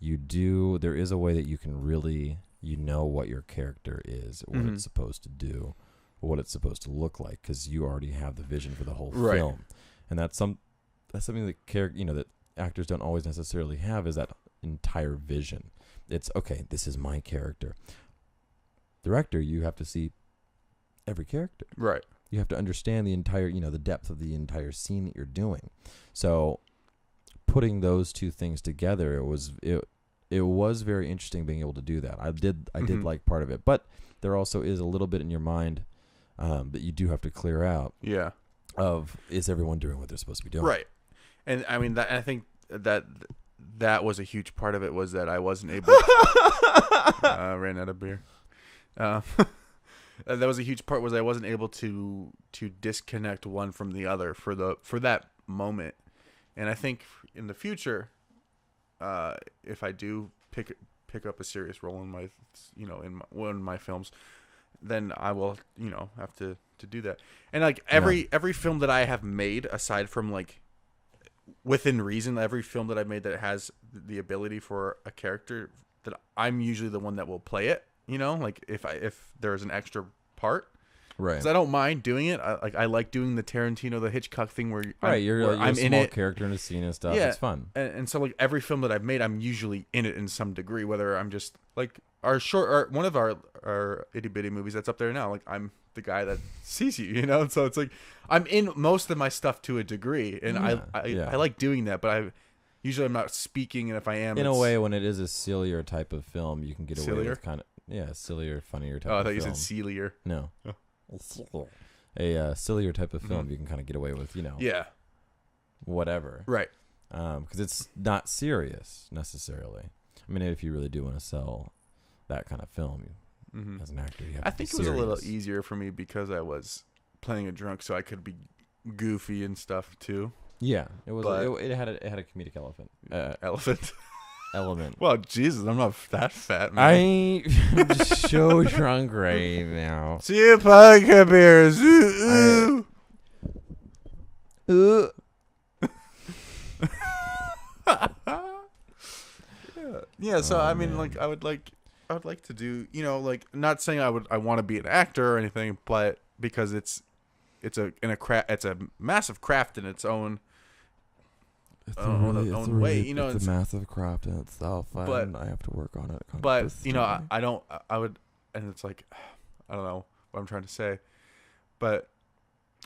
there is a way that you can really, what your character is, what it's supposed to do, what it's supposed to look like, because you already have the vision for the whole film. And that's something that that actors don't always necessarily have, is that entire vision. It's, okay, this is my character. Director, you have to see every character. Right. You have to understand the entire, the depth of the entire scene that you're doing. So putting those two things together, it was very interesting being able to do that. I did like part of it, but there also is a little bit in your mind that you do have to clear out. Yeah. Of, is everyone doing what they're supposed to be doing? Right. And I mean, I think that was a huge part of it, was that I wasn't able ran out of beer. That was a huge part, was I wasn't able to disconnect one from the other for that moment. And I think in the future, if I do pick up a serious role in my one of my films, then I will have to do that. And like every film that I have made, aside from like within reason, every film that I've made that has the ability for a character, that I'm usually the one that will play it. Like if there's an extra part, right? Because I don't mind doing it. I like doing the Tarantino, the Hitchcock thing where you're I'm a in small it, character in a scene and stuff. Yeah, it's fun. And so like every film that I've made, I'm usually in it in some degree. Whether I'm just like one of our itty bitty movies that's up there now. Like I'm the guy that sees you, So it's like I'm in most of my stuff to a degree, and I like doing that. But usually I'm not speaking, and if I am, in a way, when it is a sillier type of film, you can get away Sillier? with kind of sillier, funnier type. Oh, I of thought you film. said sealier. No, a sillier type of film you can kind of get away with, whatever, right? Because it's not serious necessarily. I mean, if you really do want to sell that kind of film, as an actor, you have I to be think it was a little serious. easier for me because I was playing a drunk, so I could be goofy and stuff too. Yeah, it was. But- It had a comedic Elephant. element. Well, Jesus, I'm not that fat, man. I'm just so drunk right now. See you, podcast beers. Ooh, ooh. Yeah. So I mean, man. like, I would like to do, like, not saying I want to be an actor or anything, but because it's a massive craft in its own. It's it's a massive craft in itself, but- and I have to work on it. but you know, consistently. I don't. I would, and it's like, I don't know what I'm trying to say, but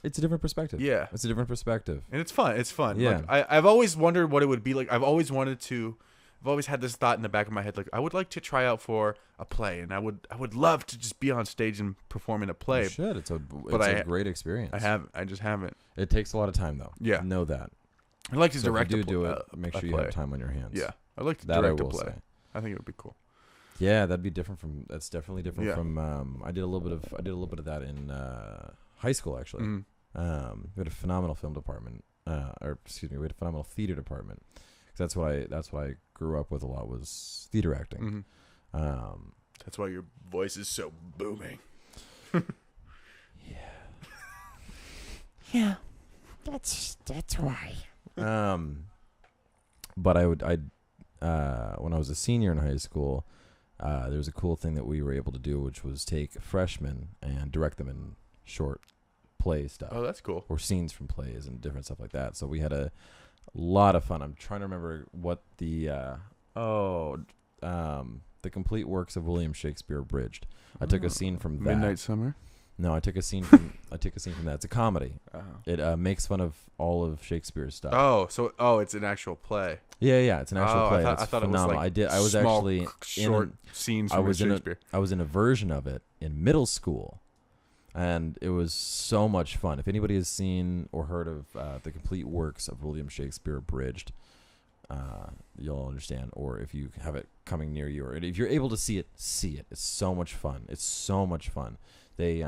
It's a different perspective. yeah, It's a different perspective. and it's fun. It's fun. Yeah. Like, I've always wondered what it would be like. I've always had this thought in the back of my head, like I would like to try out for a play, and I would love to just be on stage and perform in a play. You should. It's a great experience. I just haven't. It takes a lot of time, though. Yeah. Know that. I'd like to So direct if you a do pl- it, make a sure you play. have time on your hands. Yeah, I'd like to That I direct a will play. say. I think it would be cool. Yeah, that'd be different from. That's definitely different Yeah. from. I did a little bit of that in high school actually. Mhm. We had a phenomenal film department, we had a phenomenal theater department. 'Cause that's what I grew up with a lot was theater acting. Mhm. That's why your voice is so booming. Yeah. That's why. But when I was a senior in high school, there was a cool thing that we were able to do, which was take freshmen and direct them in short play stuff. Oh, that's cool. Or scenes from plays and different stuff like that. So we had a lot of fun. I'm trying to remember what the complete works of William Shakespeare Abridged. I took a scene from that. Midnight Summer. No, I took a scene from that. It's a comedy. Oh. It makes fun of all of Shakespeare's stuff. Oh, it's an actual play. Yeah, it's an actual play. I It's thought it was phenomenal. like I was small, actually short scenes from Shakespeare. I was in a version of it in middle school, and it was so much fun. If anybody has seen or heard of the complete works of William Shakespeare Abridged, you'll understand. Or if you have it coming near you, or if you're able to see it, see it. It's so much fun. It's so much fun. They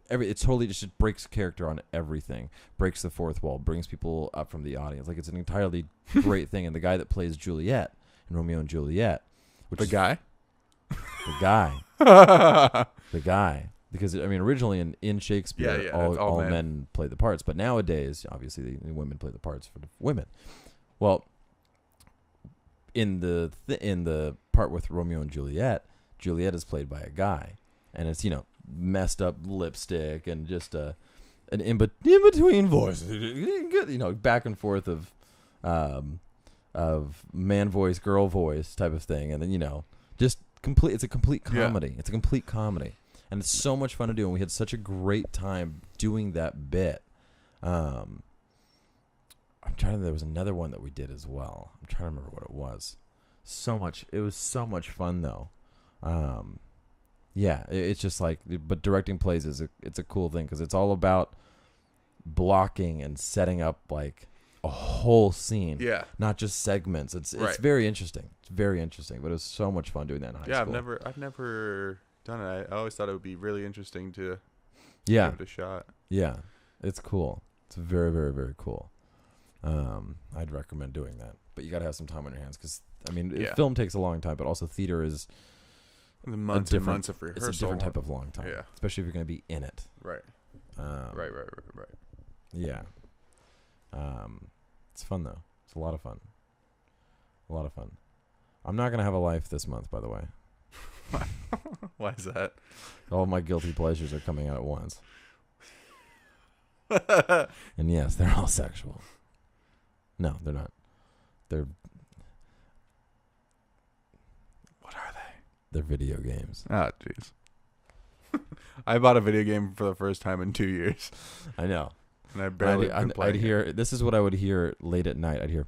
it totally just breaks character on everything. Breaks the fourth wall. Brings people up from the audience. Like it's an entirely great thing. And the guy that plays Juliet in Romeo and Juliet, which The is guy. the guy. Because originally in Shakespeare, Yeah, all it's all men play the parts, but nowadays, obviously, the women play the parts for the women. Well, in the part with Romeo and Juliet, Juliet is played by a guy, and it's messed up lipstick and just an in between voice, back and forth of man voice, girl voice type of thing, and then just complete. It's a complete comedy. Yeah. It's a complete comedy. And it's so much fun to do, and we had such a great time doing that bit. I'm trying to. There was another one that we did as well. I'm trying to remember what it was. It was so much fun though. Yeah, it's just like, but directing plays it's a cool thing because it's all about blocking and setting up like a whole scene. Yeah. Not just segments. It's Right. very interesting. It's very interesting, but it was so much fun doing that in high Yeah, school. I've never done it. I always thought it would be really interesting to Yeah. give it a shot. Yeah, it's cool. It's very, very, very cool. I'd recommend doing that, but you got to have some time on your hands because Yeah. film takes a long time, but also theater is The months and different- months of rehearsal. it's a different type of long time. Yeah. Especially if you're going to be in it. Right. Right. Yeah. It's fun though. It's a lot of fun. I'm not gonna have a life this month, by the way. Why is that? All of my guilty pleasures are coming out at once. And yes, they're all sexual. No, they're not. They're What are they? they're video games. Ah, jeez. I bought a video game for the first time in 2 years, I know. and I barely been I'd playing it. hear. This is what I would hear late at night. I'd hear.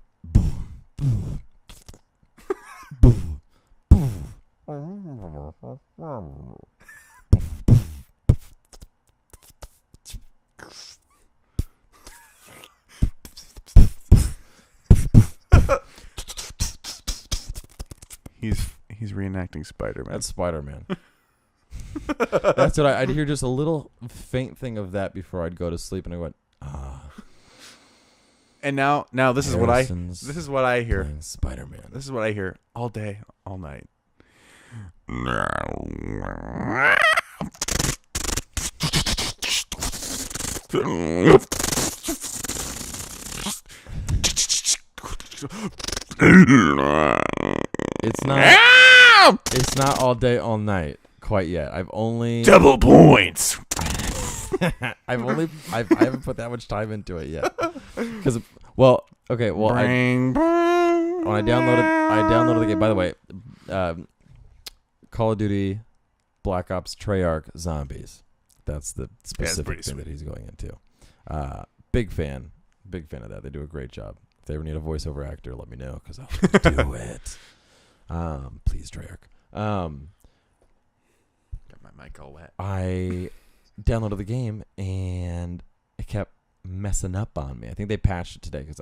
He's reenacting Spider-Man. That's Spider-Man. That's what I'd hear. Just a little faint thing of that before I'd go to sleep, and I went, And now this is what I hear. playing Spider-Man. This is what I hear all day, all night. It's not. It's not all day, all night quite yet. I've only. Double points. I haven't put that much time into it yet. Because Well, okay. Well, Bring, when I downloaded the game. By the way, Call of Duty, Black Ops, Treyarch, Zombies. That's the specific pretty thing sweet. that he's going into. Big fan of that. They do a great job. If they ever need a voiceover actor, let me know because I'll do it. Please, Treyarch. Got my mic all wet. I downloaded the game and it kept messing up on me. I think they patched it today because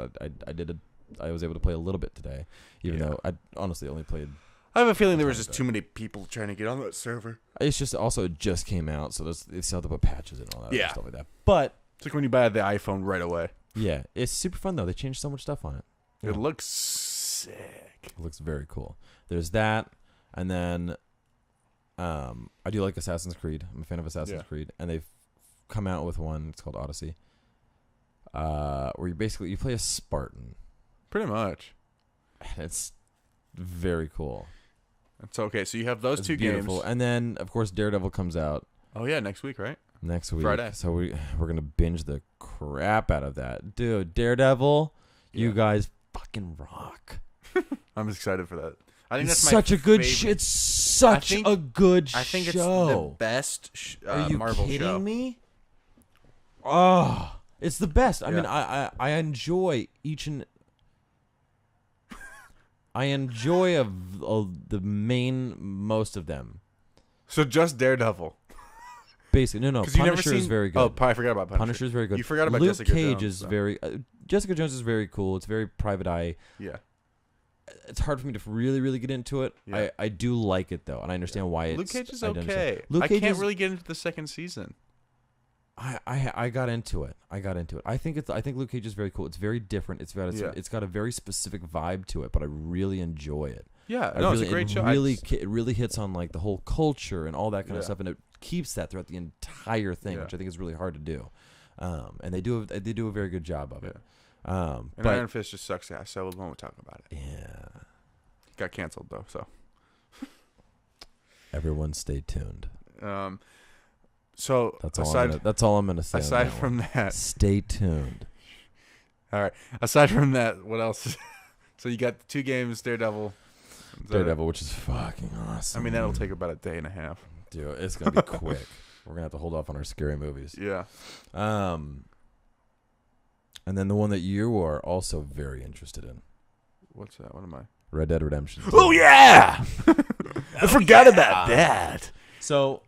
I was able to play a little bit today, even though I honestly only played. I have a feeling there was just too many people trying to get on that server. It's just also it just came out, so they still have to put patches and all that Yeah. stuff like that. But It's like when you buy the iPhone right away. yeah, it's super fun though. They changed so much stuff on it. It looks sick. It looks very cool. There's that, and then I do like Assassin's Creed. I'm a fan of Assassin's Creed, and they've come out with one. It's called Odyssey, where you play a Spartan. Pretty much. And it's very cool. It's okay. So you have those It's two beautiful. games. And then of course Daredevil comes out Oh yeah, next week, right? next week. Friday. So we're gonna binge the crap out of that, dude. Daredevil, you Yeah. guys fucking rock. I'm excited for that. I think It's that's such my a good. favorite. It's such think- a good I think show. it's the best Are you Marvel kidding show. me? Oh, it's the best. I mean, Yeah. I enjoy each and I enjoy the most of them. So just Daredevil. Basically, no. 'Cause you never Punisher is seen- very good. Oh, I forgot about Punisher. Punisher is very good. You forgot about Luke Jessica Cage Jones, is though. very. Jessica Jones is very cool. It's very private eye. Yeah. It's hard for me to really, really get into it. Yeah. I do like it though, and I understand why it's. Luke Cage is I understand. okay. Luke I Cage can't is- really get into the second season. I got into it. I think Luke Cage is very cool. It's very different. It's got a very specific vibe to it, but I really enjoy it. Yeah, I no, really, it's a great show. It really hits on like the whole culture and all that kind of Yeah. stuff, and it keeps that throughout the entire thing, Yeah. which I think is really hard to do. And they do a very good job of it. And But Iron Fist just sucks ass, so we won't talk about it. yeah, Got canceled though, so. everyone stay tuned. So That's all I'm gonna say. on aside that one. from that, Stay tuned. all right. Aside from that, what else? So you got the two games, Daredevil. Is that Daredevil, which is fucking it? awesome. I mean, that'll take about a day and a half. Dude, it's gonna be quick. We're gonna have to hold off on our scary movies. Yeah. And then the one that you are also very interested in, What's that? What am I? Red Dead Redemption 2. Oh yeah! I forgot about that. So,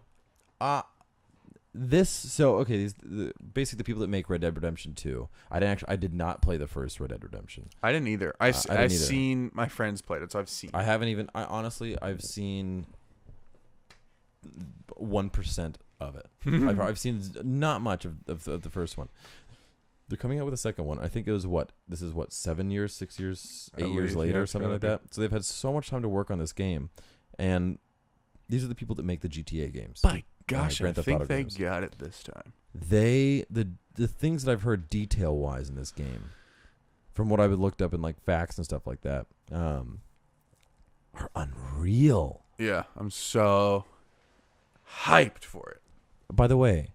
basically the people that make Red Dead Redemption 2. I did not play the first Red Dead Redemption. I didn't either. I didn't I've either. seen my friends played it, so I've seen. I haven't even. I've seen 1% of it. I've seen not much of the first one. They're coming out with a second one. I think it was this is 7 years, 6 years, 8 At years least, later, yeah, or it's something gotta like that. So they've had so much time to work on this game, and these are the people that make the GTA games. By gosh, I Grand Theft think Auto they games. got it this time. The things that I've heard detail wise in this game, from what I've looked up in like facts and stuff like that, are unreal. Yeah, I'm so hyped for it. By the way,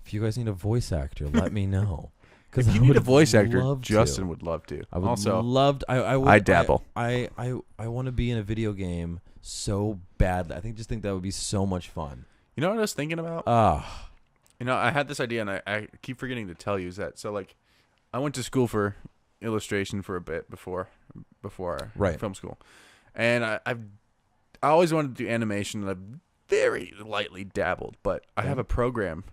if you guys need a voice actor, let me know. If you need a voice actor, Justin would love to. I would also, loved. I would. I dabble. I want to be in a video game so badly. I think that would be so much fun. you know what I was thinking about? You know, I had this idea, and I keep forgetting to tell you is that. So, like, I went to school for illustration for a bit before Right. film school, and I always wanted to do animation, and I've very lightly dabbled, but I have a program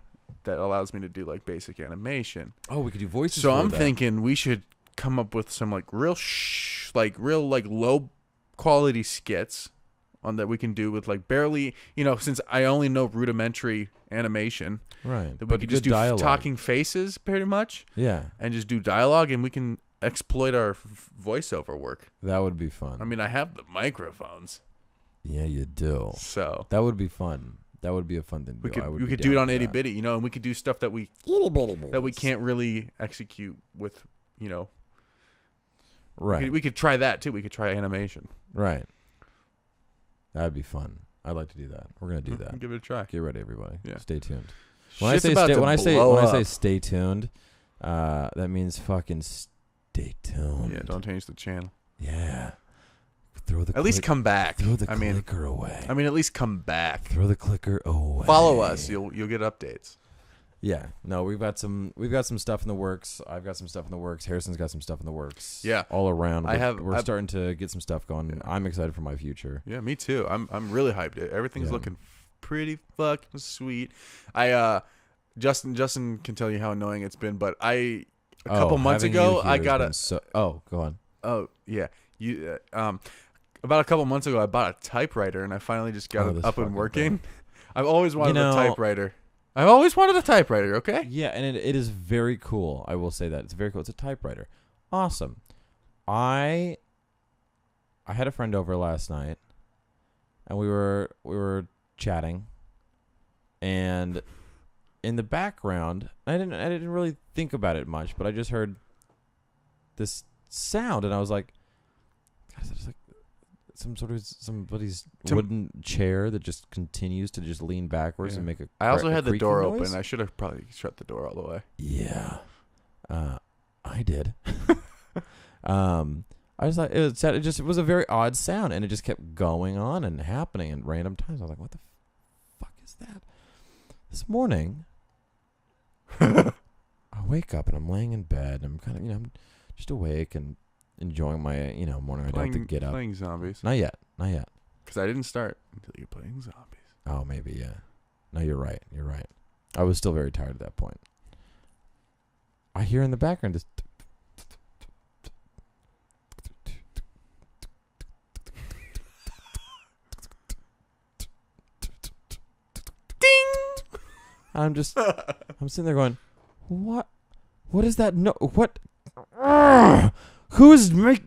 that allows me to do like basic animation. Oh, we could do voices. So for I'm that. thinking we should come up with some like real low quality skits on that we can do with like barely, since I only know rudimentary animation, right, that we but could good just do dialogue. talking faces pretty much Yeah, and just do dialogue, and we can exploit our voiceover work. that would be fun. I mean, I have the microphones, yeah, you do. so That would be fun. That would be a fun thing to we do. I would could be do it down on for itty that. bitty, and we could do stuff that we Itty bitty bitty. that we can't really execute with, Right, we could try that too. We could try animation. right. That'd be fun. I'd like to do that. We're gonna do that. Give it a try. Get ready, everybody. Yeah. Stay tuned. Shit's about to When I say blow stay up. tuned, that means fucking Stay tuned. Yeah, don't change the channel. Yeah. Throw the At least come back. Throw the I mean, clicker away. at least come back. Throw the clicker away. Follow us. You'll get updates. Yeah. No, we've got some stuff in the works. I've got some stuff in the works. Harrison's got some stuff in the works. Yeah. All around. We're I've- starting to get some stuff going. Yeah. I'm excited for my future. Yeah, me too. I'm really hyped. Everything's Yeah. looking pretty fucking sweet. Justin can tell you how annoying it's been, but a couple months having you ago here I has got been go on. Oh yeah, you about a couple months ago I bought a typewriter and I finally just got it this up and fucking working. I've always wanted You know- a typewriter. I've always wanted a typewriter. Okay. Yeah, and it is very cool. I will say that. It's very cool. It's a typewriter. Awesome. I had a friend over last night and we were chatting, and in the background, I didn't really think about it much, but I just heard this sound and I was like, God, is that just like somebody's wooden chair that just continues to just lean backwards and make a I also had the creaking door noise? open. I should have probably shut the door all the way. Yeah, I did. I was like, it was a very odd sound, and it just kept going on and happening in random times. I was like, what the fuck is that? This morning, I wake up and I'm laying in bed. And I'm kind of, I'm just awake and enjoying my, morning. I don't have to get up. Playing zombies. Not yet. Because I didn't start until you're playing zombies. Oh, maybe, yeah. No, you're right. I was still very tired at that point. I hear in the background this. Ding! I'm sitting there going, what is that? No, what? Who's make?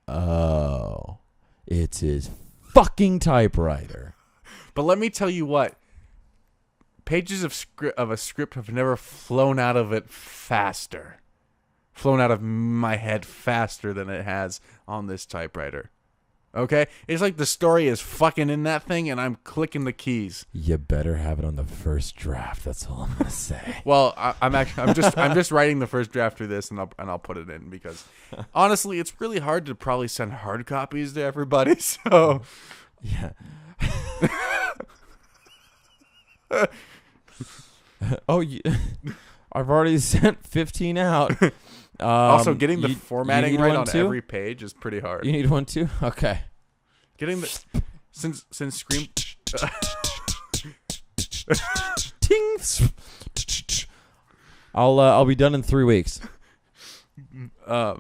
Oh, it's his fucking typewriter. But let me tell you what. Pages of a script have never flown out of it faster. Flown out of my head faster than it has on this typewriter. Okay? It's like the story is fucking in that thing and I'm clicking the keys. You better have it on the first draft. That's all I'm gonna say. Well, I'm just writing the first draft through this and I'll put it in because honestly, it's really hard to probably send hard copies to everybody. So Yeah. Oh, I've already sent 15 out. Also, getting the you formatting need right one on too? every page is pretty hard. You need one too? Okay. Getting the since Scream. Ting. I'll be done in 3 weeks. But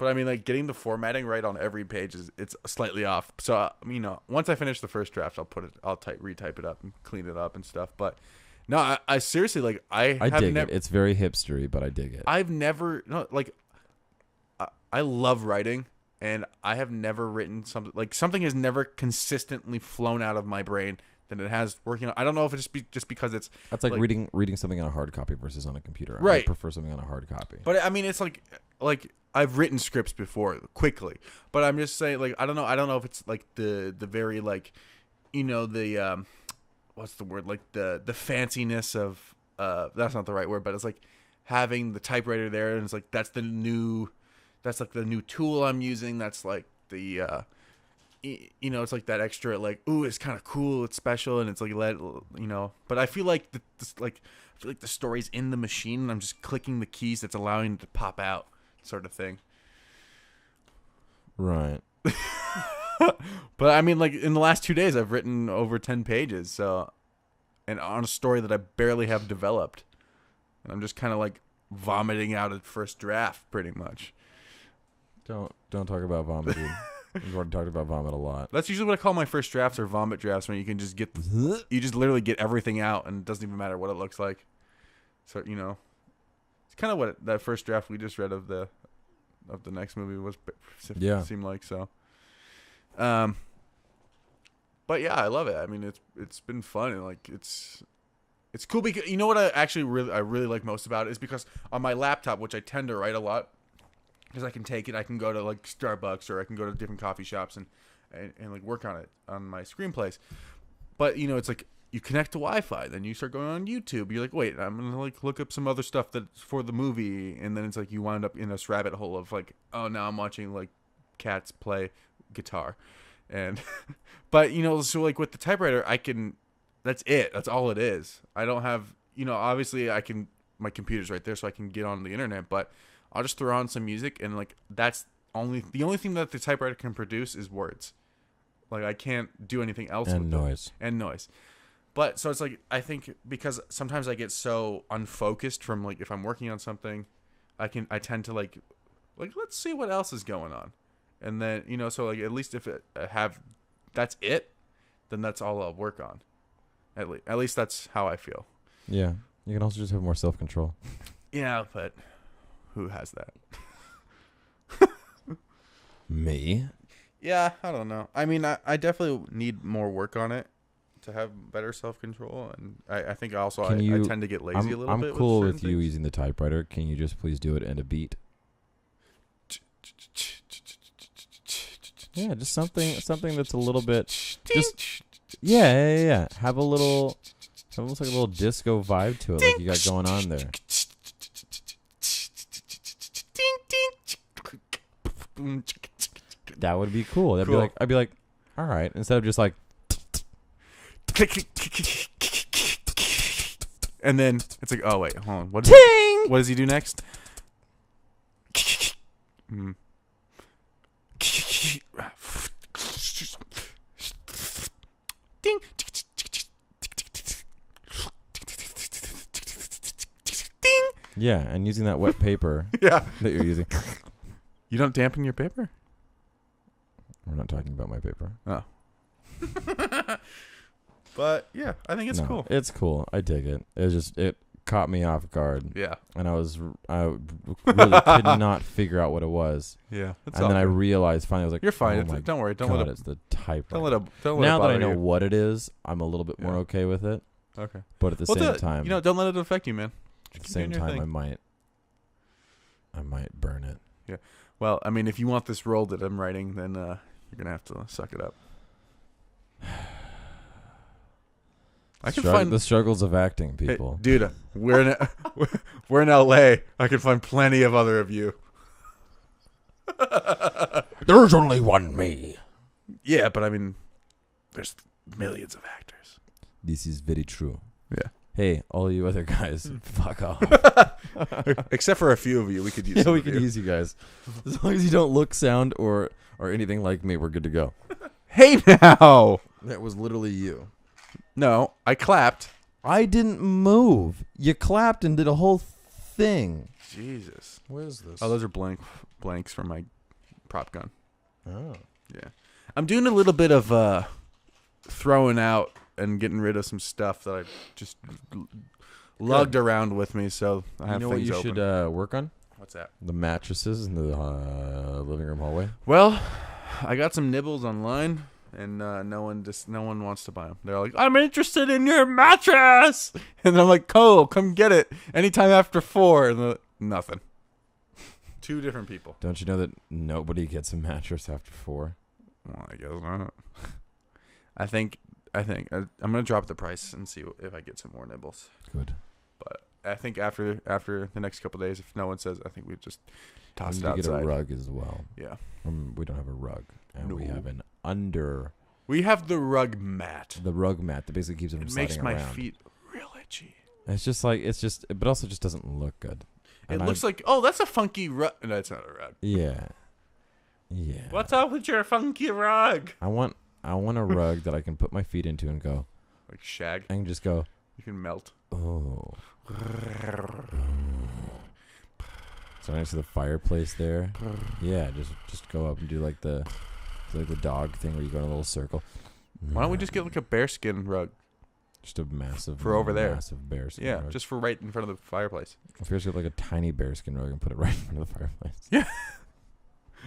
I mean, like getting the formatting right on every page it's slightly off. So once I finish the first draft, I'll retype it up and clean it up and stuff. But no, I seriously like I dig it. It's very hipstery, but I dig it. I've never I love writing, and I have never written something has never consistently flown out of my brain than it has working on. I don't know if it's just because it's That's like reading something on a hard copy versus on a computer. Right. I prefer something on a hard copy. But I mean, it's like I've written scripts before quickly, but I'm just saying I don't know if it's like the very the what's the word, like the fanciness of that's not the right word, but it's like having the typewriter there and it's like that's the new tool I'm using. That's like the it's like that extra ooh, it's kind of cool, it's special, and it's like but I feel like the story's in the machine and I'm just clicking the keys that's allowing it to pop out, sort of thing. Right. But I mean, like in the last 2 days I've written over 10 pages, so, and on a story that I barely have developed, and I'm just kind of like vomiting out a first draft pretty much. Don't talk about vomit, dude. We've already talked about vomit a lot. That's usually what I call my first drafts, or vomit drafts, when you can just you just literally get everything out and it doesn't even matter what it looks like. So, it's kind of what that first draft we just read of the next movie was seemed like. So but yeah, I love it. I mean, it's been fun, and like it's cool because what I really like most about it is because on my laptop, which I tend to write a lot, because I can take it, I can go to like Starbucks or I can go to different coffee shops and like work on it on my screenplays. But it's like you connect to Wi-Fi, then you start going on YouTube. You're like, wait, I'm gonna like look up some other stuff that's for the movie, and then it's like you wind up in this rabbit hole of like, oh, now I'm watching like cats play guitar, and but so like with the typewriter, that's it. That's all it is. I don't have, obviously my computer's right there, so I can get on the internet, but I'll just throw on some music, and like that's the only thing that the typewriter can produce is words. Like I can't do anything else with noise. And noise. But so it's like, I think because sometimes I get so unfocused from like, if I'm working on something, I tend to like let's see what else is going on. And then, so like at least if that's it, then that's all I'll work on. At least that's how I feel. Yeah. You can also just have more self-control. Yeah, but who has that? Me? Yeah, I don't know. I mean, I definitely need more work on it to have better self-control, and I think also I tend to get lazy a little bit. I'm cool with certain you things. using the typewriter. Can you just please do it in a beat? Yeah, just something that's a little bit just yeah. Have almost like a little disco vibe to it, like you got going on there. That would be cool. That'd Cool. I'd be like, all right, instead of just like, and then it's like, oh wait, hold on. What does he do next? Mm. Ding. Ding. yeah, and using that wet paper Yeah. that you're using. You don't dampen your paper? We're not talking about my paper. Oh. But yeah, I think it's No, cool. It's cool. I dig it. It caught me off guard, Yeah. and I really could not figure out what it was. Yeah. And then I realized finally, I was like, You're fine. Oh my Don't worry. Don't God, let it. it's the typewriter. Don't let Now it that I bother know you. what it is, I'm a little bit more Yeah. okay with it. Okay. But at the same time, don't let it affect you, man. at the keep same doing your time, thing. I might burn it. Well, I mean, if you want this role that I'm writing, then you're gonna have to suck it up. I can find the struggles of acting, Hey, people. dude. We're in we're in LA. I can find plenty of other of you. There's only one me. Yeah, but I mean, there's millions of actors. This is very true. Yeah. Hey, all you other guys, fuck off. Except for a few of you, we could use. Yeah, some we of could you. use you guys. As long as you don't look, sound, or anything like me, we're good to go. Hey now. That was literally you. No, I clapped. I didn't move. You clapped and did a whole thing. Jesus. What is this? Oh, those are blanks from my prop gun. Oh. Yeah. I'm doing a little bit of throwing out and getting rid of some stuff that I just lugged around with me, so I have You know what things you open. should work on? What's that? The mattresses in the living room hallway. Well, I got some nibbles online, and no one wants to buy them. They're like, "I'm interested in your mattress," and I'm like, "Cool, come get it anytime after 4." And nothing. Two different people. Don't you know that nobody gets a mattress after 4? Well, I guess not. I think I'm gonna drop the price and see if I get some more nibbles. Good. But I think after the next couple of days, if no one says, I think we just toss it You outside. get a rug as well. Yeah. We don't have a rug, and we No. have an under We have the rug mat. the rug mat that basically keeps it from It sliding makes my around. feet real itchy. But also just doesn't look good. It And looks like, oh, that's a funky rug. No, it's not a rug. Yeah. What's up with your funky rug? I want a rug that I can put my feet into and go. Like shag. I can just go. You can melt. Oh. So next to the fireplace there. Yeah, just go up and do like the dog thing where you go in a little circle. Why don't we just get like a bearskin rug? Just a massive For over there. massive bearskin Yeah, rug. just for right in front of the fireplace. If you just get like a tiny bearskin rug and put it right in front of the fireplace.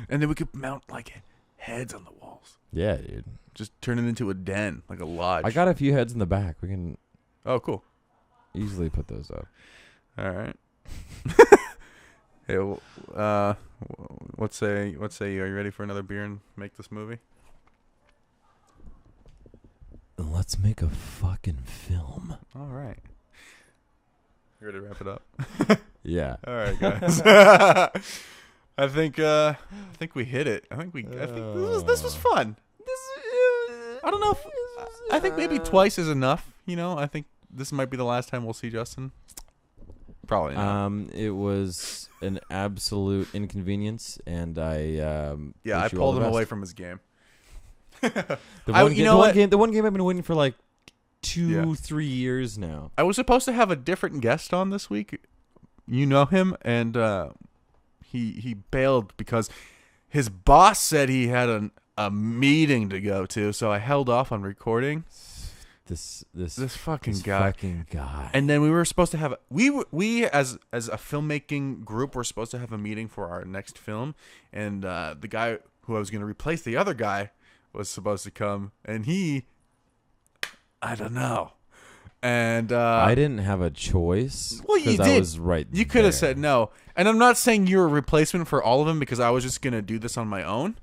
And then we could mount like heads on the walls. Yeah, dude. Just turn it into a den, like a lodge. I got a few heads in the back. We can Oh, cool. easily put those up. All right. Hey, what say you? Are you ready for another beer and make this movie? Let's Let's make a fucking film. All right. You ready to wrap it up? Yeah. All right, guys. I think we hit it. I think this was fun. I don't know if I think maybe twice is enough. You know, I think this might be the last time we'll see Justin. Probably not. It was an absolute inconvenience, and I I pulled him away from his game. The one game I've been waiting for like 2-3 years now. I was supposed to have a different guest on this week. You know him, and he bailed because his boss said he had a meeting to go to, so I held off on recording. This fucking guy. And then we were supposed to have we as a filmmaking group were supposed to have a meeting for our next film, and the guy who I was going to replace the other guy was supposed to come, and I don't know. And I didn't have a choice. Well, you did. I was right. You could have said no. And I'm not saying you're a replacement for all of them because I was just going to do this on my own.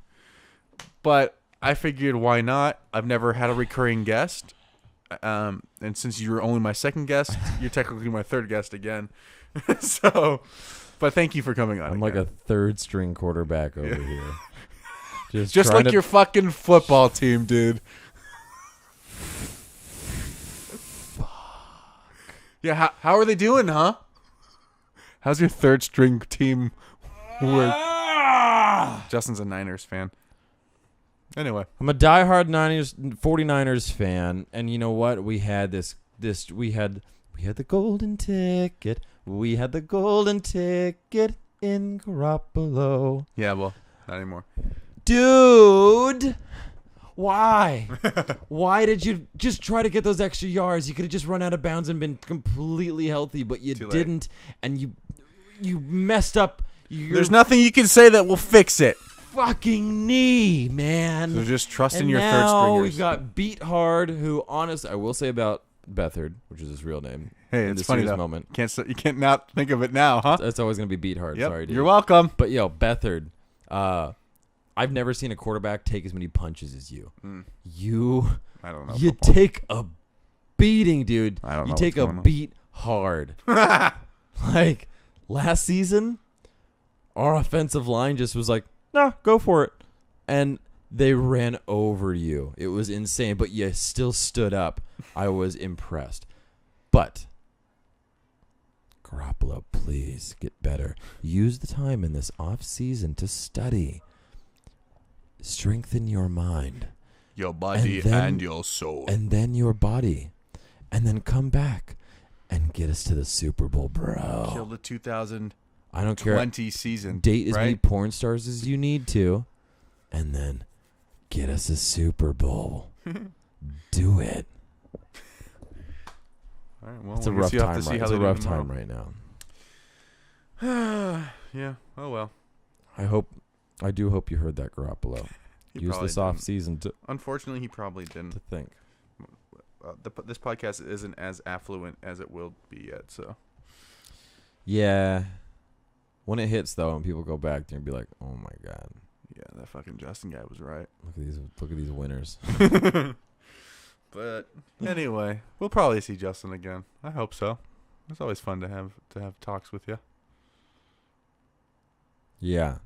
But I figured why not? I've never had a recurring guest. And since you're only my second guest, you're technically my third guest again. So, but thank you for coming on. I'm like a third string quarterback over here. Just like your fucking football team, dude. Yeah, how are they doing, huh? How's your third string team work? Justin's a Niners fan. Anyway, I'm a diehard 49ers fan, and you know what? We had we had the golden ticket. We had the golden ticket in Garoppolo. Yeah, well, not anymore. Dude, why? Why did you just try to get those extra yards? You could have just run out of bounds and been completely healthy, but you didn't, and you messed up. There's nothing you can say that will fix it. Fucking knee, man. So just trust in and your now third stringers. We've got Beat Hard, who, honest, I will say about Beathard, which is his real name. Hey, in it's this funny serious though. Moment. You can't not think of it now, huh? That's always gonna be Beat Hard. Yep. Sorry, dude. You're welcome. But yo, Beathard, I've never seen a quarterback take as many punches as you. I don't know. You football. take a beating, dude. I don't know. You take a what's going on. beat hard. Like last season, our offensive line just was like, "Nah, go for it," and they ran over you. It was insane, but you still stood up. I was impressed. But Garoppolo, please get better. Use the time in this off season to study. Strengthen your mind. Your body and your soul. And then your body. And then come back and get us to the Super Bowl, bro. Kill the 2020 I don't care. season. Date as many right? porn stars as you need to. And then get us a Super Bowl. Do it. All right, well, It's a I rough guess you have time. to see Right? how It's they a do rough tomorrow. time right now. Yeah. Oh well. I do hope you heard that, Garoppolo. He Use probably this off didn't. season to Unfortunately, he probably didn't. think. This podcast isn't as affluent as it will be yet. So Yeah. When it hits though, and people go back, they're gonna be like, "Oh my god, yeah, that fucking Justin guy was right. look at these winners." But anyway, we'll probably see Justin again. I hope so. It's always fun to have talks with you. Yeah.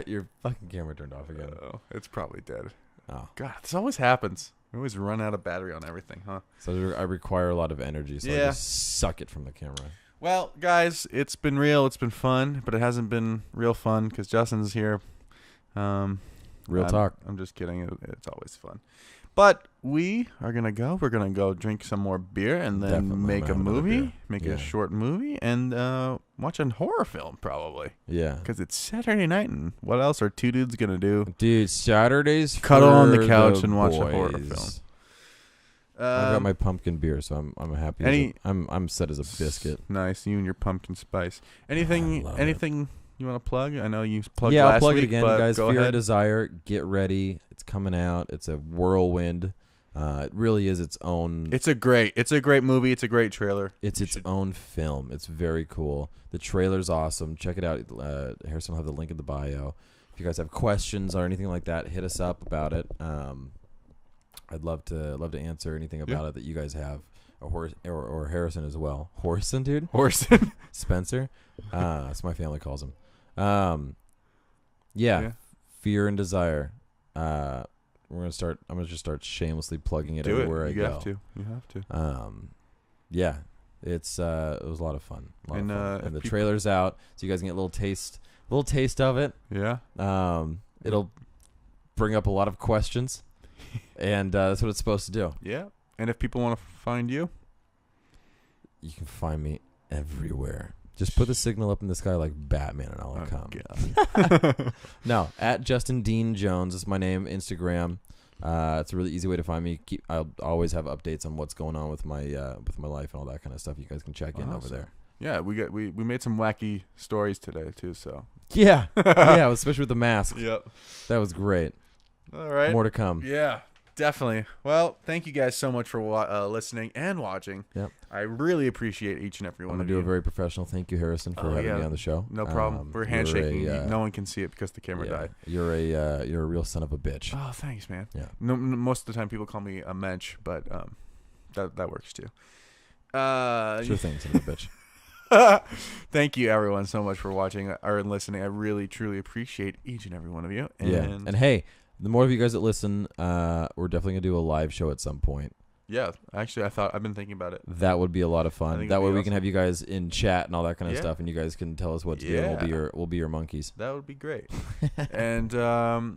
Your fucking camera turned off again. Oh, it's probably dead. Oh, God, this always happens. We always run out of battery on everything, huh? so I require a lot of energy, so I Yeah. just suck it from the camera. Well, guys, it's been real. It's been fun, but it hasn't been real fun because Justin's here. Real talk. I'm just kidding. It's always fun. But we are going to go. We're going to go drink some more beer and then Definitely make a have another movie, beer. make Yeah. a short movie, and watch a horror film probably Yeah. because it's Saturday night. And what else are two dudes going to do? Dude, Saturdays Cuddle on the for couch the and watch a horror boys. film. I got my pumpkin beer, so I'm happy. I'm set as a biscuit. Nice. You and your pumpkin spice. I Anything love anything you want to plug? I know you plugged Yeah, last I'll plug week, it again, but guys. go Fear ahead. and Desire, get ready. It's coming out. It's a whirlwind. It really is its own. It's a great movie. It's a great trailer. It's its own film. It's very cool. The trailer's awesome. Check it out. Harrison will have the link in the bio. if you guys have questions or anything like that, hit us up about it. I'd love to answer anything about it that you guys have, or Harrison as well. Horson, dude. Horson. Spencer. That's my family calls him. Yeah. Fear and Desire. I'm gonna just start shamelessly plugging it everywhere I go. You have to. Yeah. It was a lot of fun. And the trailer's out, so you guys can get a little taste of it. Yeah. It'll bring up a lot of questions, and that's what it's supposed to do. Yeah. And if people want to find you, you can find me everywhere. Just put the signal up in the sky like Batman, and I'll come. No, at Justin Dean Jones is my name. Instagram. It's a really easy way to find me. I'll always have updates on what's going on with my life and all that kind of stuff. You guys can check in over there. Yeah, we made some wacky stories today too. So yeah, especially with the mask. Yep, that was great. All right, more to come. Yeah, definitely. Well, thank you guys so much for listening and watching. Yep, I really appreciate each and every one of you. I'm gonna do a very professional thank you, Harrison, for having me on the show. No problem. We're handshaking. No one can see it because the camera died. You're a real son of a bitch. Oh, thanks, man. Yeah. No, most of the time people call me a mensch, but that works too. Sure thing, son of a bitch. Thank you everyone so much for watching or listening. I really truly appreciate each and every one of you. And hey, the more of you guys that listen, we're definitely gonna do a live show at some point. Yeah, actually, I've been thinking about it. That would be a lot of fun. That way we can have you guys in chat and all that kind of stuff, and you guys can tell us what to do. And we'll be your monkeys. That would be great. And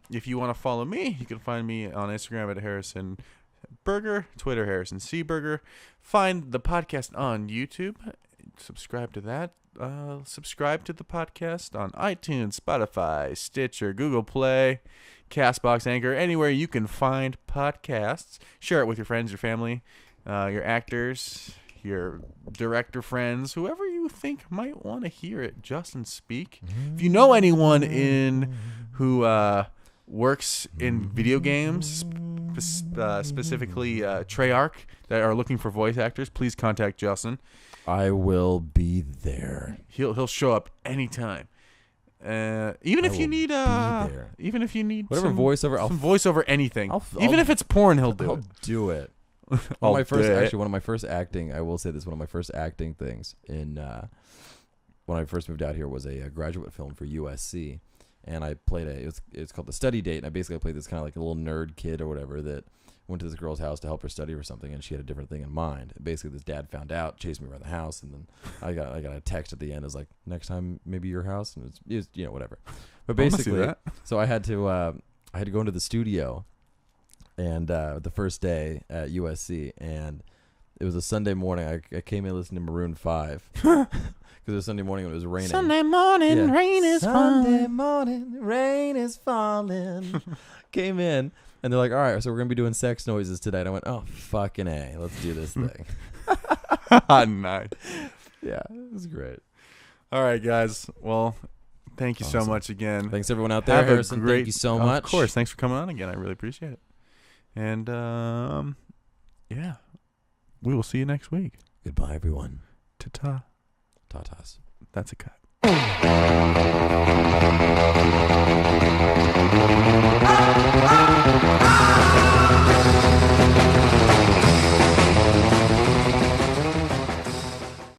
if you want to follow me, you can find me on Instagram at Harrison Burger, Twitter Harrison C Burger. Find the podcast on YouTube. Subscribe to that. Subscribe to the podcast on iTunes, Spotify, Stitcher, Google Play, Castbox, Anchor, anywhere you can find podcasts. Share it with your friends, your family, your actors, your director friends, whoever you think might want to hear it. Justin speak. If you know anyone who works in video games, specifically Treyarch, that are looking for voice actors, please contact Justin. I will be there. He'll show up anytime. Even if you need whatever voiceover anything. Even if it's porn, I'll do it. One of my first acting. I will say this: one of my first acting things when I first moved out here was a graduate film for USC, and I played it's called The Study Date. And I basically played this kind of like a little nerd kid or whatever that went to this girl's house to help her study or something, and she had a different thing in mind. Basically, this dad found out, chased me around the house, and then I got a text at the end. It was like, next time maybe your house, and it was whatever. But basically, so I had to go into the studio, and the first day at USC, and it was a Sunday morning. I came in listening to Maroon 5 because it was Sunday morning when it was raining. Sunday morning, rain is falling. Sunday morning, rain is falling. Came in. And they're like, all right, so we're going to be doing sex noises today. And I went, oh, fucking A. Let's do this thing. Nice. Yeah, it was great. All right, guys. Well, thank you so much again. Thanks, everyone out there. Harrison, thank you so much. Of course. Thanks for coming on again. I really appreciate it. And, yeah, we will see you next week. Goodbye, everyone. Ta-ta. Tatas. That's a cut.